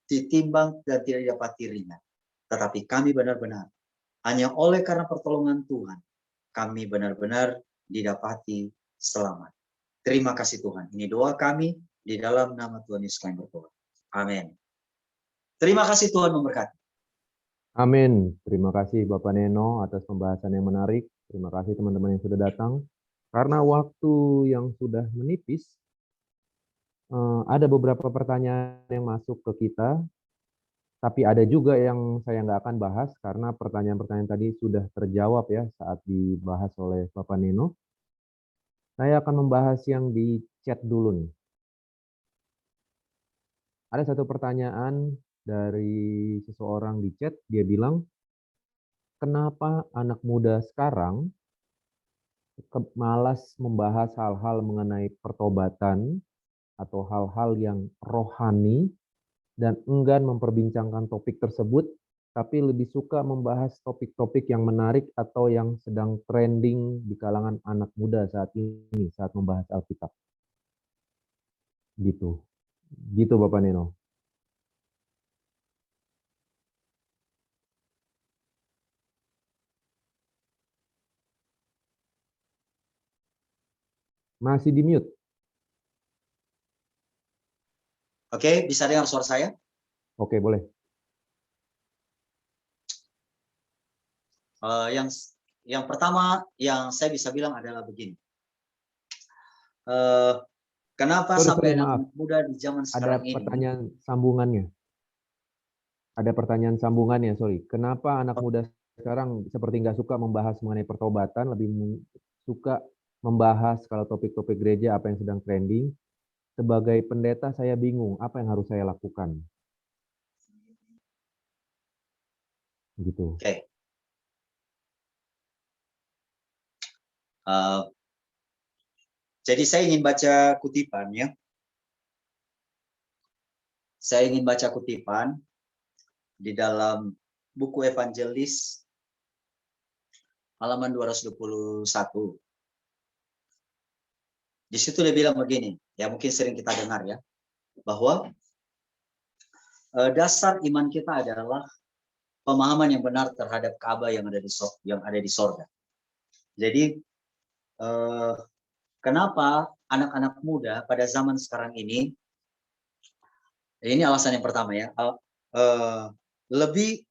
ditimbang dan tidak didapati ringan. Tetapi kami benar-benar hanya oleh karena pertolongan Tuhan, kami benar-benar didapati selamat. Terima kasih Tuhan. Ini doa kami di dalam nama Tuhan Yesus kami berdoa. Amin. Terima kasih Tuhan memberkati. Amin. Terima kasih Bapak Neno atas pembahasan yang menarik. Terima kasih teman-teman yang sudah datang. Karena waktu yang sudah menipis, ada beberapa pertanyaan yang masuk ke kita, tapi ada juga yang saya nggak akan bahas karena pertanyaan-pertanyaan tadi sudah terjawab ya saat dibahas oleh Bapak Neno. Saya akan membahas yang di chat dulu nih. Ada satu pertanyaan dari seseorang di chat, dia bilang, kenapa anak muda sekarang malas membahas hal-hal mengenai pertobatan atau hal-hal yang rohani dan enggan memperbincangkan topik tersebut, tapi lebih suka membahas topik-topik yang menarik atau yang sedang trending di kalangan anak muda saat ini, saat membahas Alkitab. Gitu. Gitu Bapak Nino. Masih di mute. Oke, bisa dengar suara saya? Oke, boleh. Yang pertama yang saya bisa bilang adalah begini. Eh, Kenapa Sorry, sampai anak maaf. muda di zaman Ada sekarang ini? pertanyaan sambungannya. Ada pertanyaan sambungannya, sorry. Kenapa anak muda sekarang seperti nggak suka membahas mengenai pertobatan, lebih suka membahas kalau topik-topik gereja apa yang sedang trending? Sebagai pendeta saya bingung, apa yang harus saya lakukan? Gitu. Oke. Eh, jadi saya ingin baca kutipan ya. Saya ingin baca kutipan di dalam buku Evangelis halaman 221. Di situ dia bilang begini, ya mungkin sering kita dengar ya, bahwa dasar iman kita adalah pemahaman yang benar terhadap Ka'bah yang ada di sorga. Jadi kenapa anak-anak muda pada zaman sekarang ini alasan yang pertama ya, lebih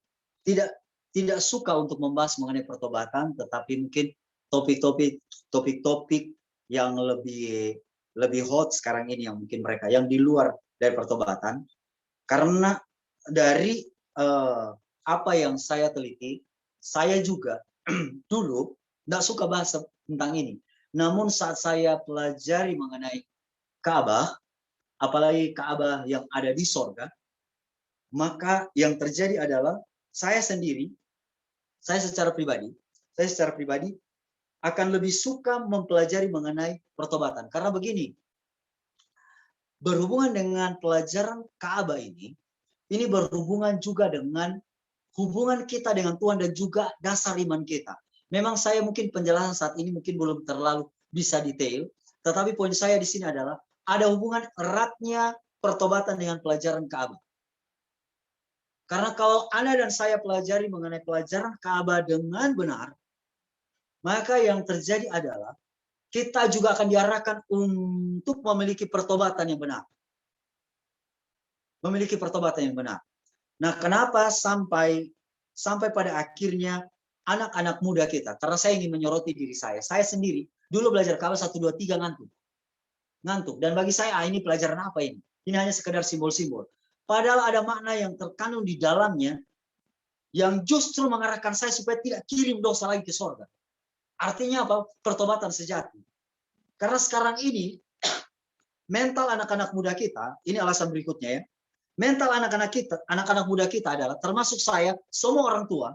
tidak suka untuk membahas mengenai pertobatan, tetapi mungkin topik-topik yang lebih hot sekarang ini yang mungkin mereka yang di luar dari pertobatan, karena dari apa yang saya teliti, saya juga dulu tidak suka bahas tentang ini. Namun saat saya pelajari mengenai Ka'bah, apalagi Ka'bah yang ada di sorga, maka yang terjadi adalah saya secara pribadi akan lebih suka mempelajari mengenai pertobatan. Karena begini, berhubungan dengan pelajaran Ka'bah ini berhubungan juga dengan hubungan kita dengan Tuhan dan juga dasar iman kita. Memang saya mungkin penjelasan saat ini mungkin belum terlalu bisa detail, tetapi poin saya di sini adalah ada hubungan eratnya pertobatan dengan pelajaran Ka'bah. Karena kalau Anda dan saya pelajari mengenai pelajaran Ka'bah dengan benar, maka yang terjadi adalah kita juga akan diarahkan untuk memiliki pertobatan yang benar. Memiliki pertobatan yang benar. Nah, kenapa sampai pada akhirnya anak-anak muda kita, karena saya ingin menyoroti diri saya sendiri, dulu belajar Ka'bah 1, 2, 3 ngantuk. Dan bagi saya, ini pelajaran apa ini? Ini hanya sekedar simbol-simbol. Padahal ada makna yang terkandung di dalamnya, yang justru mengarahkan saya supaya tidak kirim dosa lagi ke sorga. Artinya apa? Pertobatan sejati. Karena sekarang ini, mental anak-anak muda kita, ini alasan berikutnya ya, mental anak-anak muda kita adalah, termasuk saya, semua orang tua,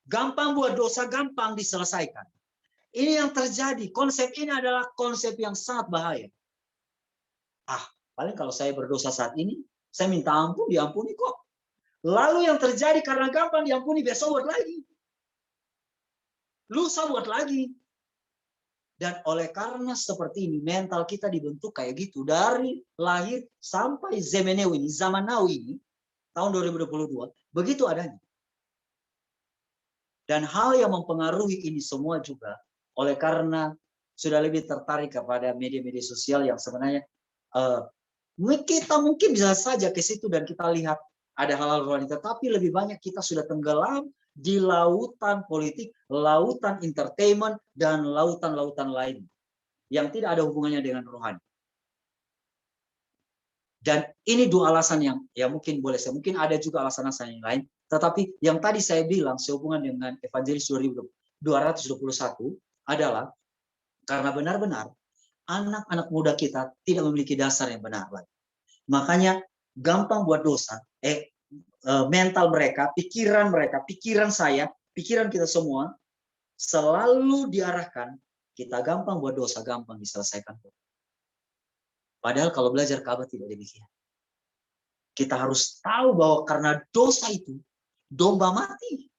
gampang buat dosa, gampang diselesaikan. Ini yang terjadi. Konsep ini adalah konsep yang sangat bahaya. Paling kalau saya berdosa saat ini, saya minta ampun, diampuni kok. Lalu yang terjadi karena gampang diampuni, besok buat lagi. Lusa buat lagi. Dan oleh karena seperti ini, mental kita dibentuk kayak gitu. Dari lahir sampai zaman now ini, tahun 2022, begitu adanya. Dan hal yang mempengaruhi ini semua juga, oleh karena sudah lebih tertarik kepada media-media sosial yang sebenarnya kita mungkin bisa saja ke situ dan kita lihat ada hal-hal rohani, tetapi lebih banyak kita sudah tenggelam di lautan politik, lautan entertainment, dan lautan-lautan lain yang tidak ada hubungannya dengan rohani. Dan ini dua alasan yang ya mungkin boleh saya, mungkin ada juga alasan-alasan yang lain, tetapi yang tadi saya bilang sehubungan dengan Evangelis 221 adalah karena benar-benar anak-anak muda kita tidak memiliki dasar yang benar lagi. Makanya gampang buat dosa, mental mereka, pikiran saya, pikiran kita semua selalu diarahkan, kita gampang buat dosa, gampang diselesaikan. Padahal kalau belajar Ka'bah tidak demikian. Kita harus tahu bahwa karena dosa itu, domba mati.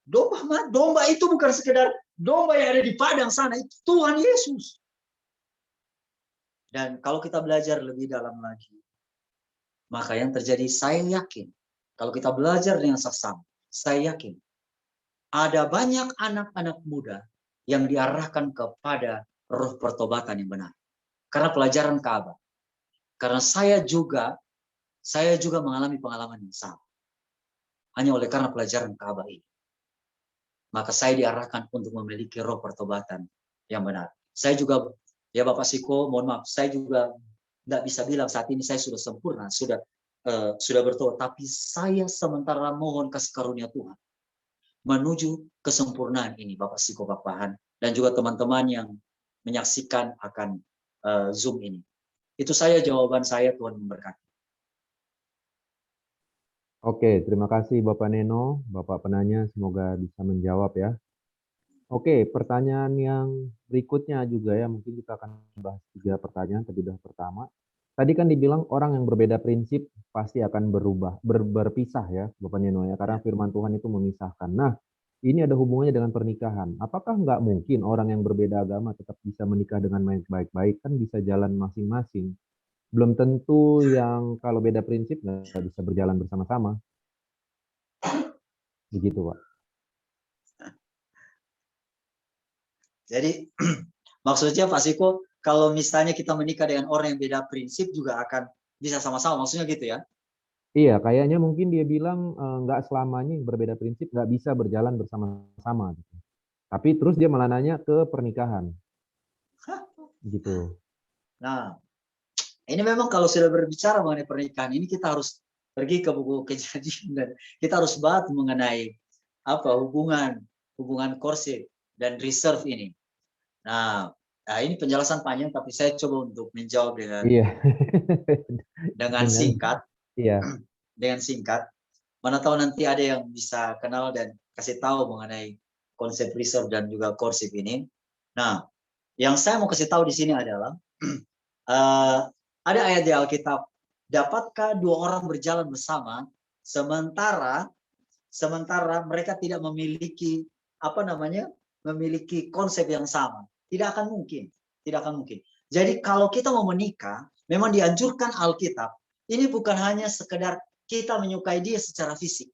Domba itu bukan sekedar domba yang ada di padang sana, itu Tuhan Yesus. Dan kalau kita belajar lebih dalam lagi, maka yang terjadi, saya yakin, kalau kita belajar dengan seksama, saya yakin, ada banyak anak-anak muda yang diarahkan kepada roh pertobatan yang benar. Karena pelajaran Ka'bah. Karena saya juga mengalami pengalaman yang sama. Hanya oleh karena pelajaran Ka'bah ini. Maka saya diarahkan untuk memiliki roh pertobatan yang benar. Saya juga, ya Bapak Siko, mohon maaf, saya juga tidak bisa bilang saat ini saya sudah sempurna, sudah bertobat. Tapi saya sementara mohon kasih karunia Tuhan menuju kesempurnaan ini, Bapak Siko Bapahan, dan juga teman-teman yang menyaksikan akan Zoom ini. Itu saja jawaban saya, Tuhan memberkati. Oke, terima kasih Bapak Neno, Bapak penanya, semoga bisa menjawab ya. Oke, pertanyaan yang berikutnya juga ya, mungkin kita akan bahas 3 pertanyaan terlebih dahulu. Pertama, tadi kan dibilang orang yang berbeda prinsip pasti akan berpisah ya, Bapak Neno ya, karena firman Tuhan itu memisahkan. Nah, ini ada hubungannya dengan pernikahan. Apakah nggak mungkin orang yang berbeda agama tetap bisa menikah dengan baik-baik? Kan bisa jalan masing-masing. Belum tentu yang kalau beda prinsip nggak bisa berjalan bersama-sama. Begitu, Pak. Jadi maksudnya Pak Siko, kalau misalnya kita menikah dengan orang yang beda prinsip juga akan bisa sama-sama, maksudnya gitu ya? Iya, kayaknya mungkin dia bilang nggak selamanya yang berbeda prinsip nggak bisa berjalan bersama-sama. Gitu. Tapi terus dia malah nanya ke pernikahan. Gitu. Nah, ini memang kalau sudah berbicara mengenai pernikahan, ini kita harus pergi ke buku Kejadian dan kita harus bahas mengenai apa hubungan courtship dan reserve ini. Nah, ini penjelasan panjang, tapi saya coba untuk menjawab Iya. dengan Dengan singkat. iya. Dengan singkat. Mana tahu nanti ada yang bisa kenal dan kasih tahu mengenai konsep reserve dan juga courtship ini. Nah, yang saya mau kasih tahu di sini adalah ada ayat di Alkitab, dapatkah 2 orang berjalan bersama sementara mereka tidak memiliki memiliki konsep yang sama? Tidak akan mungkin, tidak akan mungkin. Jadi kalau kita mau menikah, memang dianjurkan Alkitab. Ini bukan hanya sekedar kita menyukai dia secara fisik.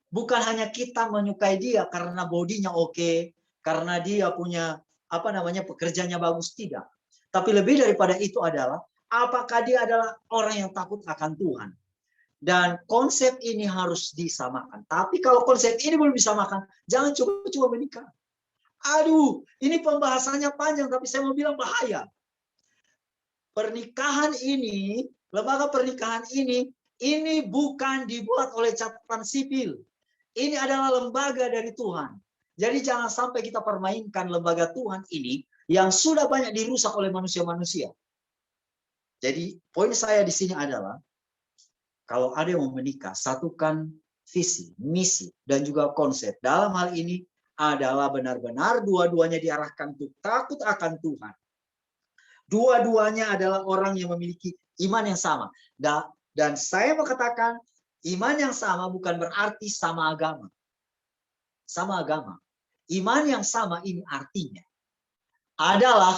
Bukan hanya kita menyukai dia karena bodinya oke, karena dia punya pekerjaannya bagus, tidak. Tapi lebih daripada itu adalah apakah dia adalah orang yang takut akan Tuhan. Dan konsep ini harus disamakan. Tapi kalau konsep ini belum disamakan, jangan coba-coba menikah. Aduh, ini pembahasannya panjang, tapi saya mau bilang bahaya. Pernikahan ini, lembaga pernikahan ini bukan dibuat oleh catatan sipil. Ini adalah lembaga dari Tuhan. Jadi jangan sampai kita permainkan lembaga Tuhan ini yang sudah banyak dirusak oleh manusia-manusia. Jadi poin saya di sini adalah, kalau ada yang mau menikah, satukan visi, misi, dan juga konsep. Dalam hal ini adalah benar-benar dua-duanya diarahkan untuk takut akan Tuhan. Dua-duanya adalah orang yang memiliki iman yang sama. Dan saya mau katakan, iman yang sama bukan berarti sama agama. Sama agama. Iman yang sama ini artinya adalah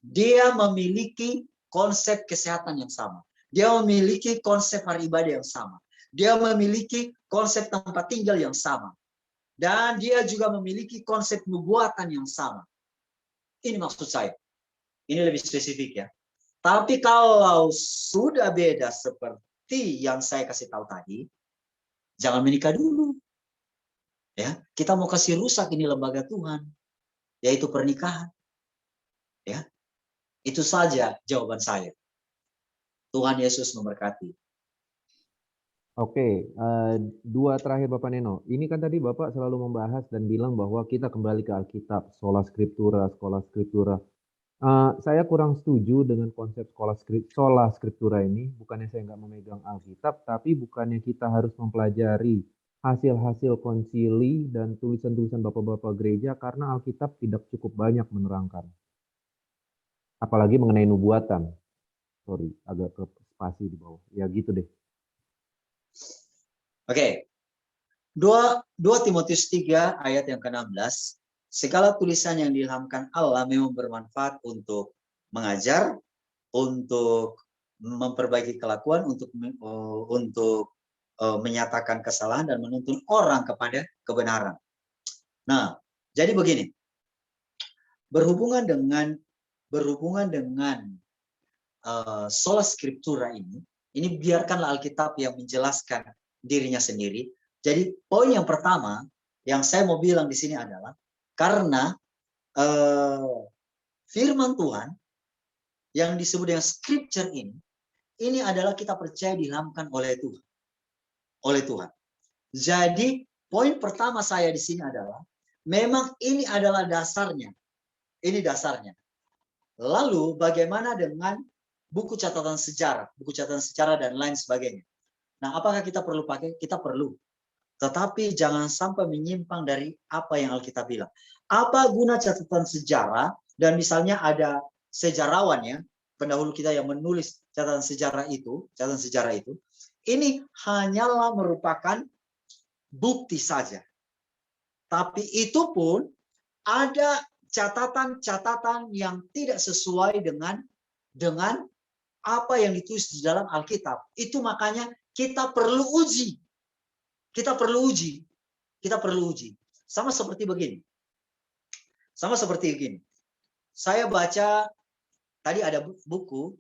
dia memiliki konsep kesehatan yang sama. Dia memiliki konsep hari ibadah yang sama. Dia memiliki konsep tempat tinggal yang sama. Dan dia juga memiliki konsep nubuatan yang sama. Ini maksud saya. Ini lebih spesifik ya. Tapi kalau sudah beda seperti yang saya kasih tahu tadi, jangan menikah dulu. Ya, kita mau kasih rusak ini lembaga Tuhan, yaitu pernikahan. Ya, itu saja jawaban saya. Tuhan Yesus memberkati. Oke, 2 terakhir Bapak Neno. Ini kan tadi Bapak selalu membahas dan bilang bahwa kita kembali ke Alkitab, sola scriptura. Saya kurang setuju dengan konsep sola scriptura ini. Bukannya saya nggak memegang Alkitab, tapi bukannya kita harus mempelajari hasil-hasil konsili dan tulisan-tulisan bapak-bapak gereja karena Alkitab tidak cukup banyak menerangkan. Apalagi mengenai nubuatan. Sorry, agak ke spasi di bawah. Ya gitu deh. Oke. 2 Timotius 3 ayat yang ke-16. Segala tulisan yang diilhamkan Allah memang bermanfaat untuk mengajar, untuk memperbaiki kelakuan, untuk menyatakan kesalahan dan menuntun orang kepada kebenaran. Nah, jadi begini, berhubungan dengan sola scriptura ini biarkanlah Alkitab yang menjelaskan dirinya sendiri. Jadi poin yang pertama yang saya mau bilang di sini adalah karena firman Tuhan yang disebut dengan scripture ini adalah kita percaya diilhamkan oleh Tuhan. Jadi poin pertama saya di sini adalah memang ini adalah dasarnya. Ini dasarnya. Lalu bagaimana dengan buku catatan sejarah dan lain sebagainya. Nah, apakah kita perlu pakai? Kita perlu. Tetapi jangan sampai menyimpang dari apa yang Alkitab bilang. Apa guna catatan sejarah dan misalnya ada sejarawan ya, pendahulu kita yang menulis catatan sejarah itu, ini hanyalah merupakan bukti saja. Tapi itu pun ada catatan-catatan yang tidak sesuai dengan apa yang ditulis di dalam Alkitab. Itu makanya kita perlu uji. Kita perlu uji. Sama seperti begini. Saya baca tadi ada buku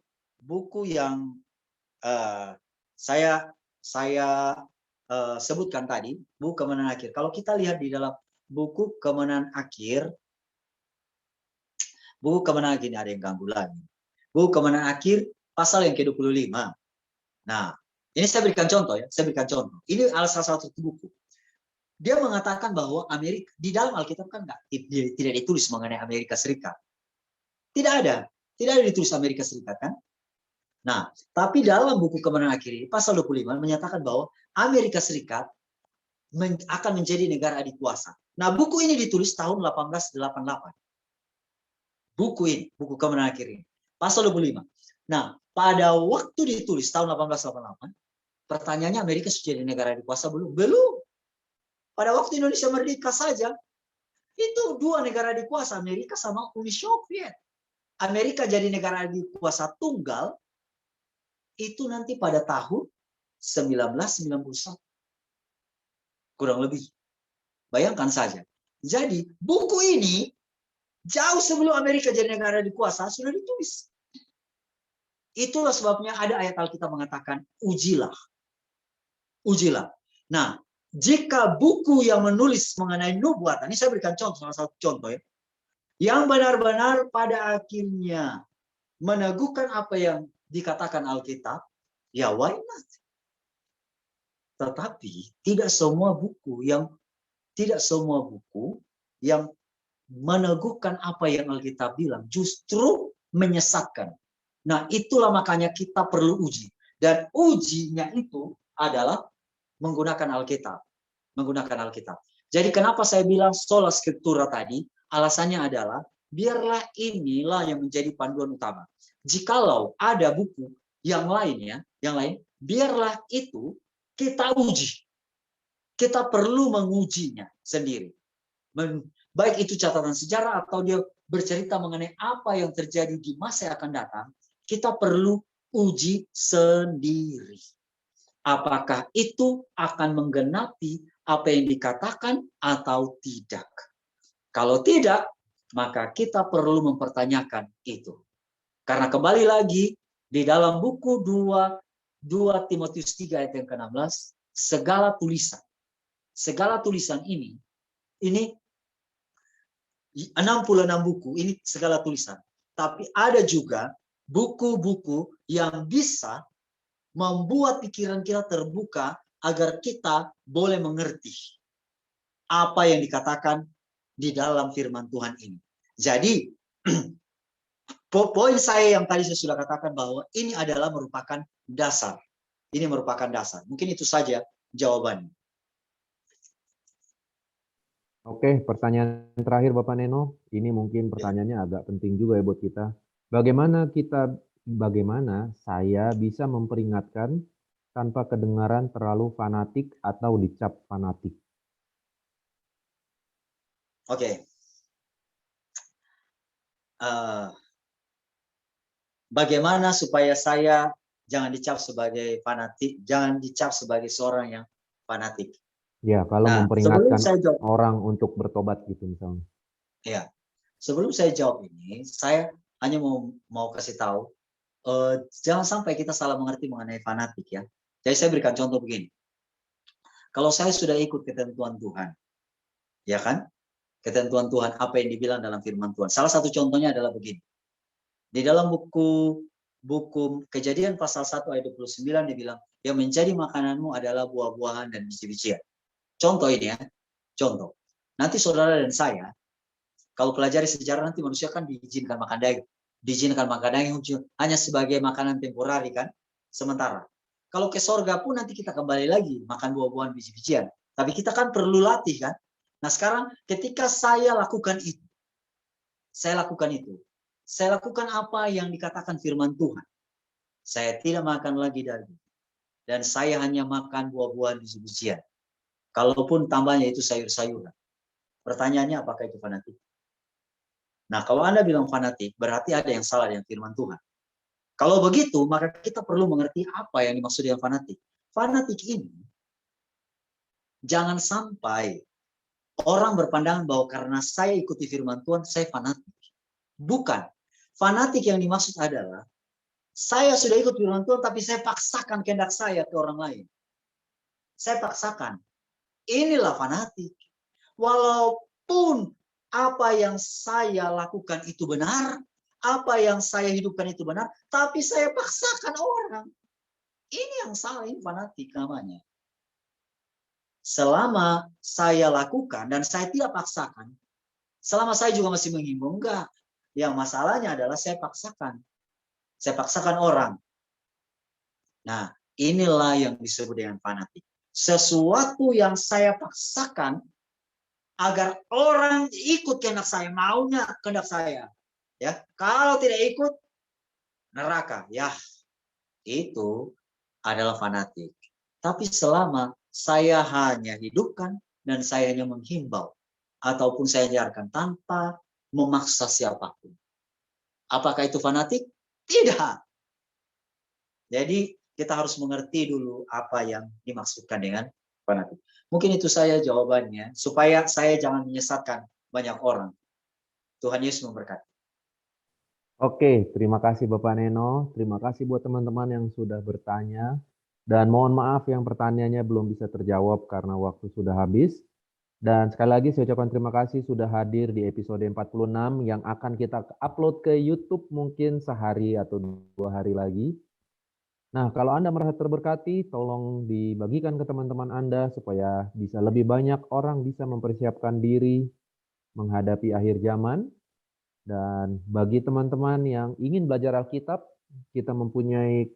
yang saya sebutkan tadi, buku Kemenangan Akhir. Kalau kita lihat di dalam buku Kemenangan Akhir, ini ada yang ganggu lagi. Buku Kemenangan Akhir pasal yang ke-25. Nah, ini saya berikan contoh ya, Ini salah satu buku. Dia mengatakan bahwa Amerika di dalam Alkitab kan tidak ditulis mengenai Amerika Serikat. Tidak ada ditulis Amerika Serikat kan? Nah, tapi dalam buku Kemenangan Akhir ini pasal 25 menyatakan bahwa Amerika Serikat akan menjadi negara adikuasa. Nah, buku ini ditulis tahun 1888. Buku Kemenangan Akhir ini pasal 25. Nah, pada waktu ditulis tahun 1888, pertanyaannya Amerika sudah jadi negara adikuasa belum? Belum. Pada waktu Indonesia merdeka saja, itu dua negara adikuasa, Amerika sama Uni Soviet. Amerika jadi negara adikuasa tunggal, itu nanti pada tahun 1991. Kurang lebih. Bayangkan saja. Jadi, buku ini, jauh sebelum Amerika jadi negara adikuasa, sudah ditulis. Itulah sebabnya ada ayat Alkitab mengatakan, ujilah. Nah, jika buku yang menulis mengenai nubuatan, ini saya berikan salah satu contoh ya, yang benar-benar pada akhirnya meneguhkan apa yang dikatakan Alkitab, ya why not? Tetapi tidak semua buku yang meneguhkan apa yang Alkitab bilang justru menyesatkan. Nah, itulah makanya kita perlu uji. Dan ujinya itu adalah menggunakan Alkitab. Jadi kenapa saya bilang sola scriptura tadi? Alasannya adalah biarlah inilah yang menjadi panduan utama. Jikalau ada buku yang lain, biarlah itu kita uji. Kita perlu mengujinya sendiri. Baik itu catatan sejarah atau dia bercerita mengenai apa yang terjadi di masa yang akan datang, kita perlu uji sendiri. Apakah itu akan menggenapi apa yang dikatakan atau tidak? Kalau tidak, maka kita perlu mempertanyakan itu. Karena kembali lagi, di dalam buku 2 Timotius 3 ayat yang ke-16, segala tulisan ini 66 buku, ini segala tulisan. Tapi ada juga buku-buku yang bisa membuat pikiran kita terbuka agar kita boleh mengerti apa yang dikatakan di dalam firman Tuhan ini. Jadi, poin saya yang tadi saya sudah katakan bahwa ini adalah merupakan dasar. Mungkin itu saja jawabannya. Oke, pertanyaan terakhir Bapak Neno. Ini mungkin pertanyaannya agak penting juga ya buat kita. Bagaimana saya bisa memperingatkan tanpa kedengaran terlalu fanatik atau dicap fanatik? Oke. bagaimana supaya saya jangan dicap sebagai fanatik, jangan dicap sebagai seorang yang fanatik. Ya, kalau Nah, sebelum memperingatkan saya jawab, orang untuk bertobat gitu misalnya. ya, sebelum saya jawab ini, saya hanya mau kasih tahu, jangan sampai kita salah mengerti mengenai fanatik ya. Jadi saya berikan contoh begini. Kalau saya sudah ikut ketentuan Tuhan, ya kan? Ketentuan Tuhan, apa yang dibilang dalam firman Tuhan. Salah satu contohnya adalah begini. Di dalam buku Kejadian pasal 1 ayat 29 dibilang, yang menjadi makananmu adalah buah-buahan dan biji-bijian. Contoh ini ya, contoh. Nanti saudara dan saya, kalau pelajari sejarah nanti manusia kan diizinkan makan daging. Diizinkan makan daging hanya sebagai makanan temporari kan, sementara. Kalau ke sorga pun nanti kita kembali lagi makan buah-buahan biji-bijian. Tapi kita kan perlu latih kan. Nah sekarang ketika saya lakukan itu, saya lakukan apa yang dikatakan firman Tuhan. Saya tidak makan lagi daging. Dan saya hanya makan buah-buahan biji-bijian. Kalaupun tambahnya itu sayur-sayuran. Pertanyaannya apakah itu fanatik? Nah kalau Anda bilang fanatik, berarti ada yang salah dengan firman Tuhan. Kalau begitu, maka kita perlu mengerti apa yang dimaksud dengan fanatik. Fanatik ini, jangan sampai orang berpandangan bahwa karena saya ikuti firman Tuhan, saya fanatik. Bukan. Fanatik yang dimaksud adalah, saya sudah ikut firman Tuhan, tapi saya paksakan kehendak saya ke orang lain. Saya paksakan. Inilah fanatik. Walaupun apa yang saya lakukan itu benar, apa yang saya hidupkan itu benar, tapi saya paksakan orang. Ini yang salah, ini fanatik namanya. Selama saya lakukan dan saya tidak paksakan, selama saya juga masih menghimbau, enggak. Yang masalahnya adalah saya paksakan. Saya paksakan orang. Nah, inilah yang disebut dengan fanatik. Sesuatu yang saya paksakan agar orang ikut kehendak saya, maunya kehendak saya. Ya, kalau tidak ikut neraka, ya itu adalah fanatik. Tapi selama saya hanya hidupkan dan saya hanya menghimbau ataupun saya biarkan tanpa memaksa siapapun. Apakah itu fanatik? Tidak. Jadi kita harus mengerti dulu apa yang dimaksudkan dengan fanatik. Mungkin itu saya jawabannya supaya saya jangan menyesatkan banyak orang. Tuhan Yesus memberkati. Oke, terima kasih Bapak Neno. Terima kasih buat teman-teman yang sudah bertanya. Dan mohon maaf yang pertanyaannya belum bisa terjawab karena waktu sudah habis. Dan sekali lagi saya ucapkan terima kasih sudah hadir di episode 46 yang akan kita upload ke YouTube mungkin sehari atau 2 hari lagi. Nah, kalau Anda merasa terberkati, tolong dibagikan ke teman-teman Anda supaya bisa lebih banyak orang bisa mempersiapkan diri menghadapi akhir zaman. Dan bagi teman-teman yang ingin belajar Alkitab, kita mempunyai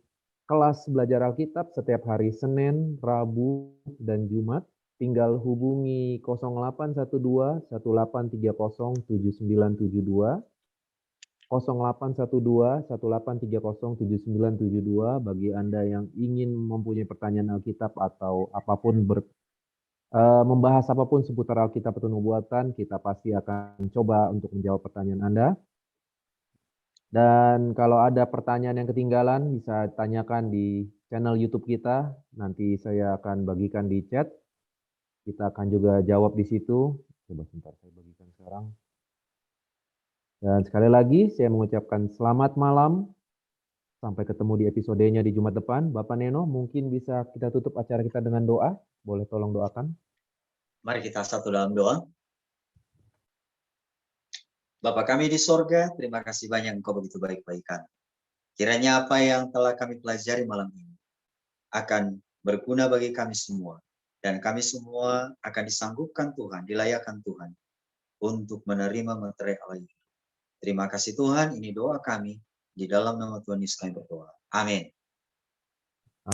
kelas belajar Alkitab setiap hari Senin, Rabu, dan Jumat. Tinggal hubungi 0812 1830 7972, 0812 1830 7972 bagi Anda yang ingin mempunyai pertanyaan Alkitab atau apapun membahas apapun seputar Alkitab atau nubuatan, kita pasti akan coba untuk menjawab pertanyaan Anda. Dan kalau ada pertanyaan yang ketinggalan, bisa tanyakan di channel YouTube kita. Nanti saya akan bagikan di chat. Kita akan juga jawab di situ. Coba sebentar, saya bagikan sekarang. Dan sekali lagi, saya mengucapkan selamat malam. Sampai ketemu di episodenya di Jumat depan. Bapak Neno, mungkin bisa kita tutup acara kita dengan doa. Boleh tolong doakan? Mari kita satu dalam doa. Bapa kami di sorga, terima kasih banyak Engkau begitu baik bagi kami. Kiranya apa yang telah kami pelajari malam ini akan berguna bagi kami semua. Dan kami semua akan disanggupkan Tuhan, dilayakkan Tuhan untuk menerima materai Allah. Terima kasih Tuhan, ini doa kami. Di dalam nama Tuhan Yesus kami berdoa. Amin.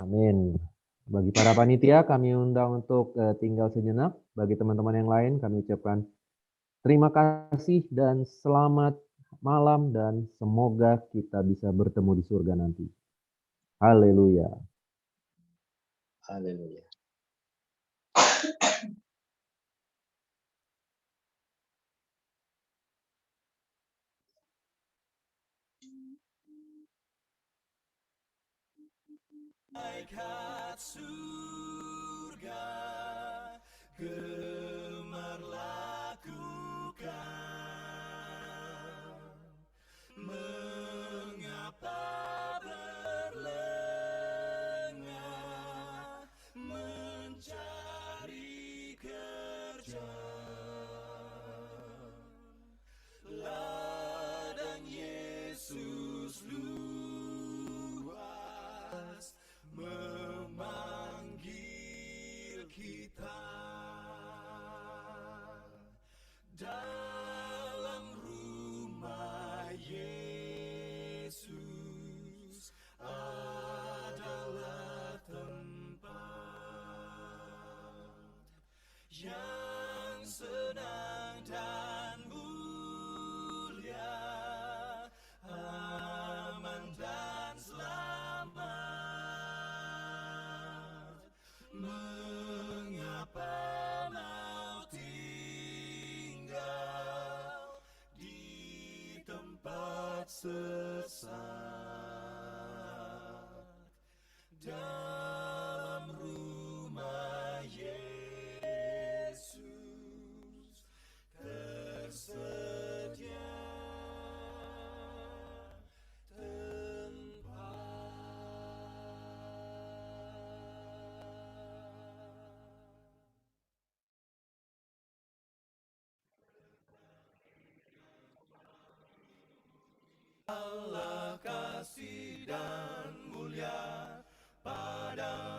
Amin. Bagi para panitia, kami undang untuk tinggal sejenak. Bagi teman-teman yang lain, kami ucapkan terima kasih dan selamat malam dan semoga kita bisa bertemu di surga nanti. Haleluya. Haleluya. Malaikat surga gemar lakukan, mengapa berlengah mencari kerja. Ladang Yesus luas memanggil kita. Dalam rumah Yesus adalah tempat yang senang dan mulia, aman dan selamat. Mengapa mau tinggal di tempat sesat? Dalam rumah Yesus tersedia Allah kasih dan mulia pada